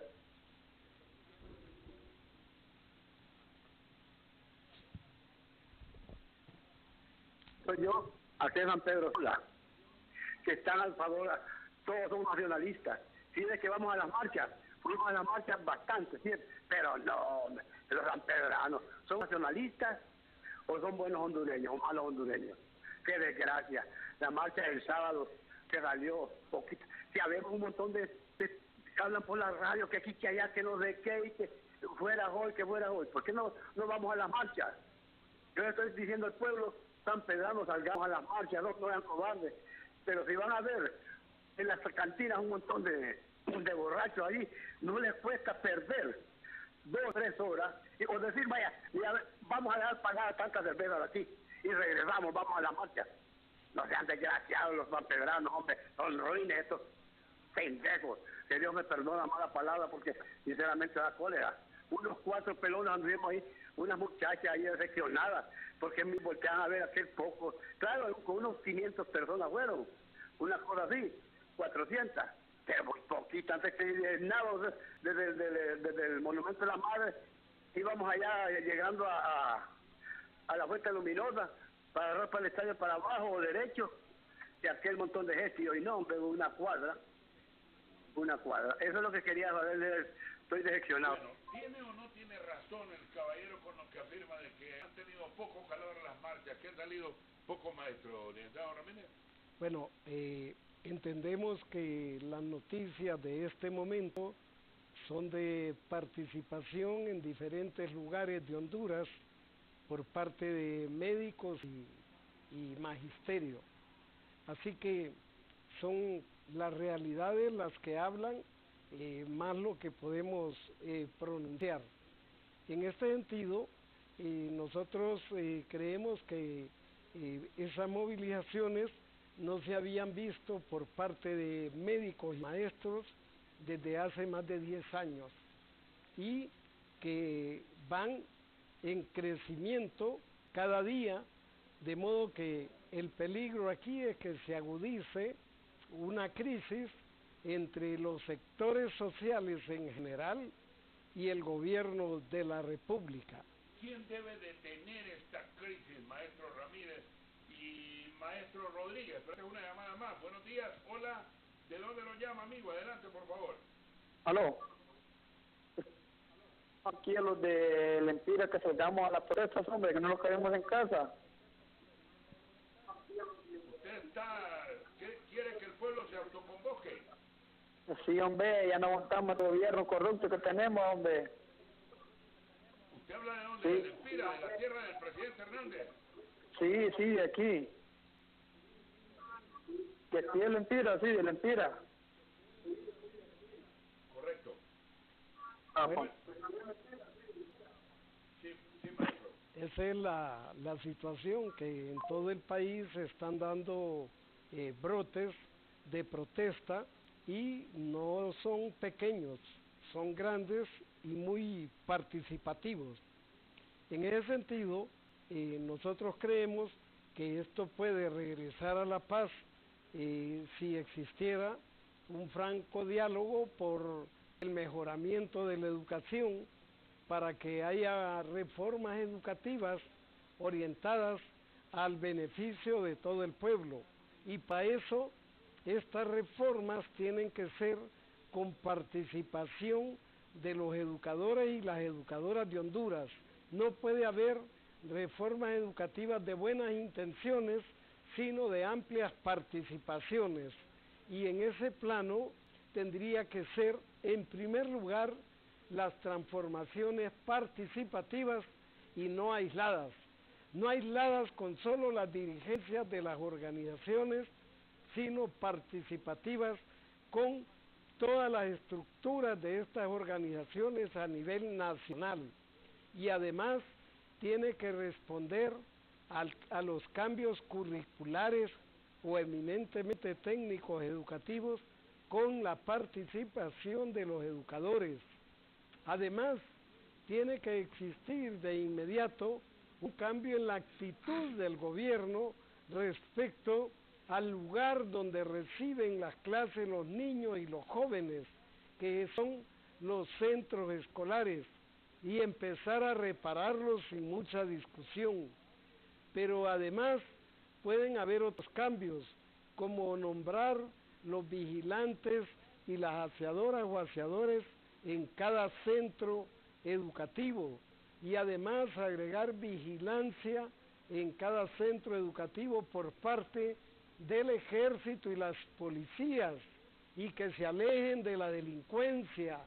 Soy yo, aquí en San Pedro Sula, que están al favor, todos son nacionalistas. Si es que vamos a las marchas, fuimos a las marchas bastante, ¿sí? Pero no, los sanpedranos, ¿son nacionalistas o son buenos hondureños o malos hondureños? Qué desgracia. La marcha del sábado que salió poquito. Si habemos un montón de hablan por la radio que aquí, que allá, que no sé qué, y que fuera hoy, que fuera hoy. ¿Por qué no vamos a las marchas? Yo le estoy diciendo al pueblo sanpedrano, salgamos a las marchas, no sean cobardes. Pero si van a ver en las cantinas un montón de borrachos ahí, no les cuesta perder 2 o 3 horas o decir, vaya, vamos a dejar pagar tantas cervezas aquí y regresamos, vamos a la marcha. No sean desgraciados los sanpedranos, hombre, son ruines estos pendejos. Que Dios me perdona mala palabra porque sinceramente da cólera. Unos 4 pelones anduvimos ahí, unas muchachas ahí decepcionadas porque me voltean a ver aquel poco. Claro, con unos 500 personas fueron, una cosa así, 400, pero muy poquito. Antes que nada, desde el Monumento de la Madre íbamos allá llegando a la Fuente Luminosa para agarrar para el estadio para abajo o derecho, y aquel montón de gente, y hoy no, hombre, una cuadra. Eso es lo que quería saber. Estoy decepcionado. Bueno, ¿tiene o no tiene razón el caballero con lo que afirma de que han tenido poco calor las marchas, que han salido pocos maestros, licenciado Ramírez? Bueno, entendemos que las noticias de este momento son de participación en diferentes lugares de Honduras por parte de médicos y magisterio. Así que son las realidades las que hablan, más lo que podemos pronunciar. En este sentido, nosotros creemos que esas movilizaciones no se habían visto por parte de médicos y maestros desde hace más de 10 años y que van en crecimiento cada día, de modo que el peligro aquí es que se agudice una crisis entre los sectores sociales en general y el gobierno de la República. ¿Quién debe detener esta crisis, maestro Ramírez y maestro Rodríguez? Pero es una llamada más. Buenos días, hola, ¿de dónde nos llama, amigo? Adelante, por favor. Aló. Aquí a los de Lempira que salgamos a las protestas, hombre, que no nos quedemos en casa. ¿Usted quiere que el pueblo se autoconvoque? Sí, hombre, ya no aguantamos el gobierno corrupto que tenemos, hombre. ¿Usted habla de dónde? Sí. ¿De Lempira, de la tierra del presidente Hernández? Sí, de aquí. De aquí de Lempira, sí, de Lempira. Correcto. Bueno, sí, maestro. Esa es la situación, que en todo el país se están dando brotes de protesta y no son pequeños, son grandes y muy participativos. En ese sentido, nosotros creemos que esto puede regresar a la paz si existiera un franco diálogo por el mejoramiento de la educación para que haya reformas educativas orientadas al beneficio de todo el pueblo. Y para eso estas reformas tienen que ser con participación de los educadores y las educadoras de Honduras. No puede haber reformas educativas de buenas intenciones, sino de amplias participaciones. Y en ese plano tendría que ser, en primer lugar, las transformaciones participativas y no aisladas. No aisladas con solo las dirigencias de las organizaciones, sino participativas con todas las estructuras de estas organizaciones a nivel nacional. Y además tiene que responder a los cambios curriculares o eminentemente técnicos educativos con la participación de los educadores. Además, tiene que existir de inmediato un cambio en la actitud del gobierno respecto al lugar donde reciben las clases los niños y los jóvenes, que son los centros escolares, y empezar a repararlos sin mucha discusión. Pero además pueden haber otros cambios, como nombrar los vigilantes y las aseadoras o aseadores en cada centro educativo, y además agregar vigilancia en cada centro educativo por parte del ejército y las policías, y que se alejen de la delincuencia,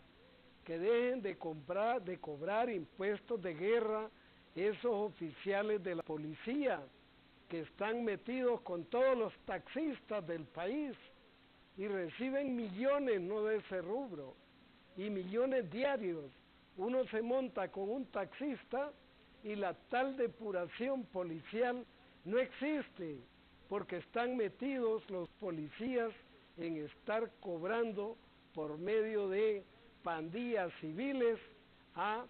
que dejen de cobrar impuestos de guerra esos oficiales de la policía que están metidos con todos los taxistas del país y reciben millones, no de ese rubro, y millones diarios. Uno se monta con un taxista y la tal depuración policial no existe, porque están metidos los policías en estar cobrando por medio de pandillas civiles a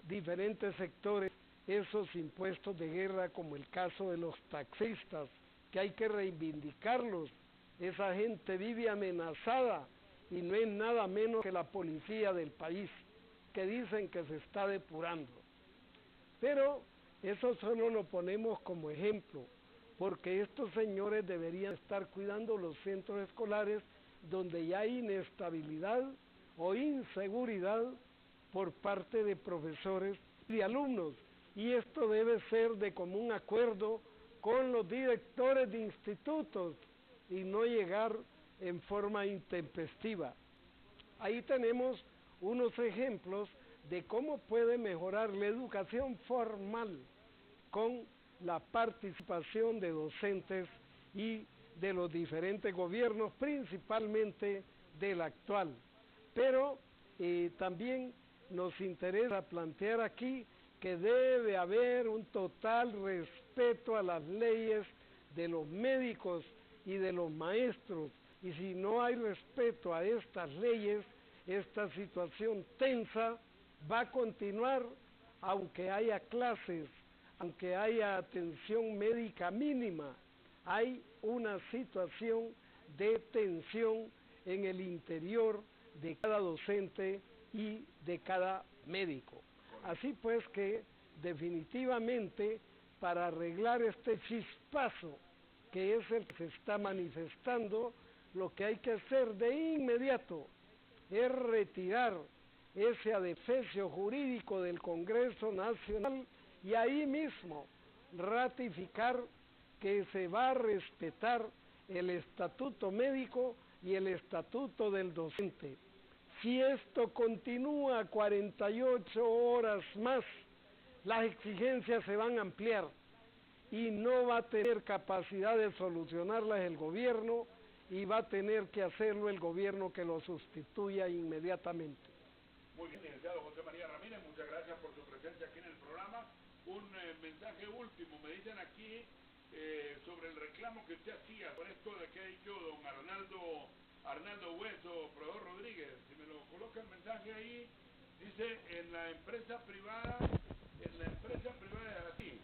diferentes sectores esos impuestos de guerra, como el caso de los taxistas, que hay que reivindicarlos. Esa gente vive amenazada y no es nada menos que la policía del país, que dicen que se está depurando. Pero eso solo lo ponemos como ejemplo, porque estos señores deberían estar cuidando los centros escolares donde ya hay inestabilidad o inseguridad por parte de profesores y alumnos, y esto debe ser de común acuerdo con los directores de institutos y no llegar en forma intempestiva. Ahí tenemos unos ejemplos de cómo puede mejorar la educación formal con la participación de docentes y de los diferentes gobiernos, principalmente del actual. Pero también nos interesa plantear aquí que debe haber un total respeto a las leyes de los médicos y de los maestros, y si no hay respeto a estas leyes, esta situación tensa va a continuar aunque haya clases, aunque haya atención médica mínima. Hay una situación de tensión en el interior de cada docente y de cada médico. Así pues que definitivamente para arreglar este chispazo que es el que se está manifestando, lo que hay que hacer de inmediato es retirar ese adefesio jurídico del Congreso Nacional y ahí mismo ratificar que se va a respetar el estatuto médico y el estatuto del docente. Si esto continúa 48 horas más, las exigencias se van a ampliar y no va a tener capacidad de solucionarlas el gobierno, y va a tener que hacerlo el gobierno que lo sustituya inmediatamente. Muy bien, licenciado José María Ramírez, muchas gracias por su presencia aquí en el programa. Un mensaje último, me dicen aquí sobre el reclamo que usted hacía por esto de que ha dicho don Arnaldo Hueso, proveedor Rodríguez. Si me lo coloca el mensaje ahí, dice: en la empresa privada es así.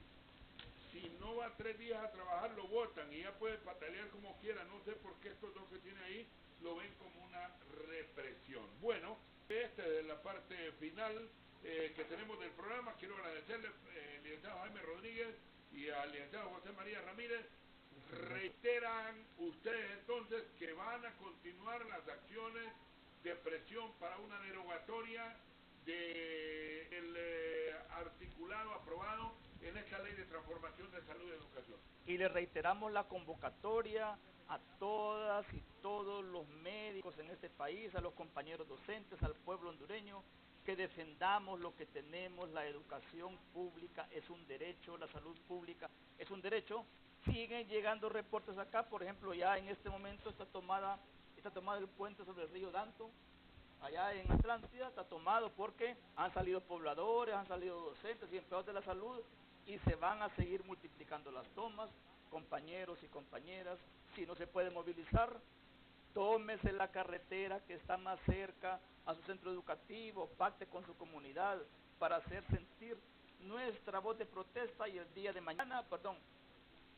Si no va 3 días a trabajar, lo votan y ya puede patalear como quiera. No sé por qué estos dos que tiene ahí lo ven como una represión. Bueno, final que tenemos del programa. Quiero agradecerle al licenciado Jaime Rodríguez y al licenciado José María Ramírez. Reiteran ustedes entonces que van a continuar las acciones de presión para una derogatoria del articulado aprobado en esta ley de transformación de salud y educación. Y le reiteramos la convocatoria a todas y todos los médicos en este país, a los compañeros docentes, al pueblo hondureño, que defendamos lo que tenemos. La educación pública es un derecho, la salud pública es un derecho. Siguen llegando reportes acá, por ejemplo, ya en este momento está tomada el puente sobre el río Danto, allá en Atlántida, está tomado porque han salido pobladores, han salido docentes y empleados de la salud, y se van a seguir multiplicando las tomas. Compañeros y compañeras, si no se puede movilizar, tómese la carretera que está más cerca a su centro educativo, pacte con su comunidad para hacer sentir nuestra voz de protesta, y el día de mañana,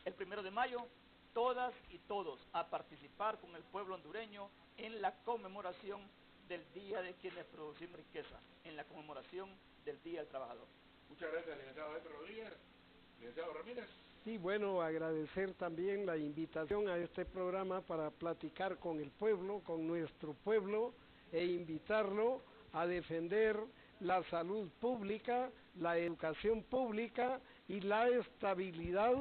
el 1 de mayo, todas y todos a participar con el pueblo hondureño en la conmemoración del Día de quienes producimos riqueza, en la conmemoración del Día del Trabajador. Muchas gracias, licenciado Jaime Rodríguez. Licenciado Ramírez. Sí, bueno, agradecer también la invitación a este programa para platicar con el pueblo, con nuestro pueblo, e invitarlo a defender la salud pública, la educación pública y la estabilidad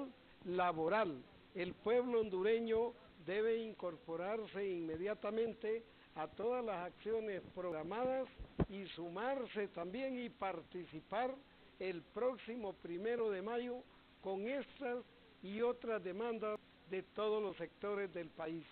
laboral. El pueblo hondureño debe incorporarse inmediatamente a todas las acciones programadas y sumarse también y participar el próximo 1 de mayo con estas y otras demandas de todos los sectores del país.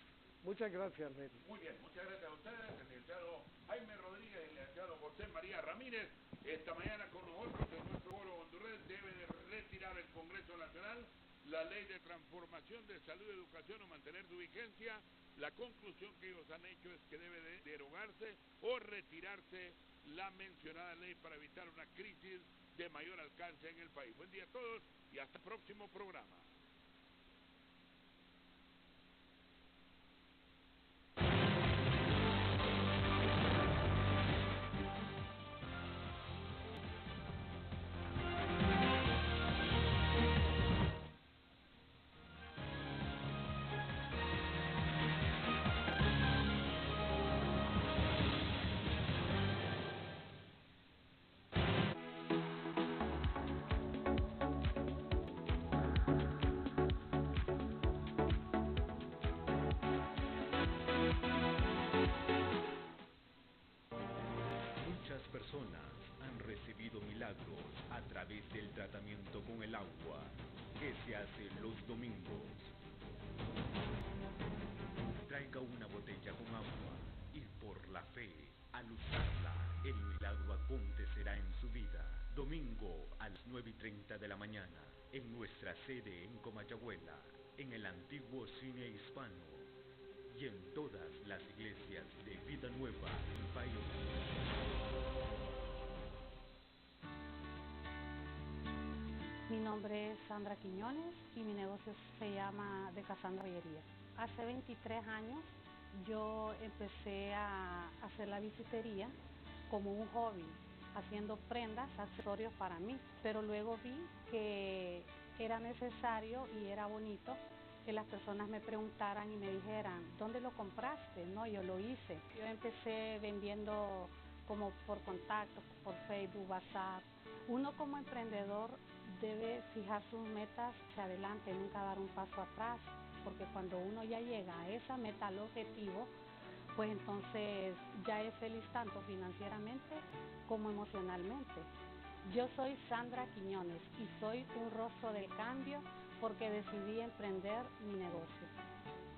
Muchas gracias, Neri. Muy bien, muchas gracias a ustedes, el licenciado Jaime Rodríguez y el licenciado José María Ramírez. Esta mañana con nosotros en nuestro foro Honduras debe de retirar el Congreso Nacional la ley de transformación de salud y educación o mantener su vigencia. La conclusión que ellos han hecho es que debe de derogarse o retirarse la mencionada ley para evitar una crisis de mayor alcance en el país. Buen día a todos y hasta el próximo programa. Personas han recibido milagros a través del tratamiento con el agua que se hace los domingos. Traiga una botella con agua y por la fe, al usarla, el milagro acontecerá en su vida. Domingo a las 9:30 de la mañana, en nuestra sede en Comayagüela, en el antiguo cine hispano y en todas las iglesias de Vida Nueva del país. Mi nombre es Sandra Quiñones y mi negocio se llama De Casandra Joyería. Hace 23 años yo empecé a hacer la bisutería como un hobby, haciendo prendas, accesorios para mí, pero luego vi que era necesario y era bonito que las personas me preguntaran y me dijeran, ¿dónde lo compraste? No, yo lo hice. Yo empecé vendiendo como por contacto, por Facebook, WhatsApp. Uno como emprendedor debe fijar sus metas hacia adelante, nunca dar un paso atrás, porque cuando uno ya llega a esa meta, al objetivo, pues entonces ya es feliz tanto financieramente como emocionalmente. Yo soy Sandra Quiñones y soy un rostro del cambio porque decidí emprender mi negocio.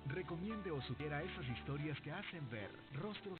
Recomiende o sugiera esas historias que hacen ver rostros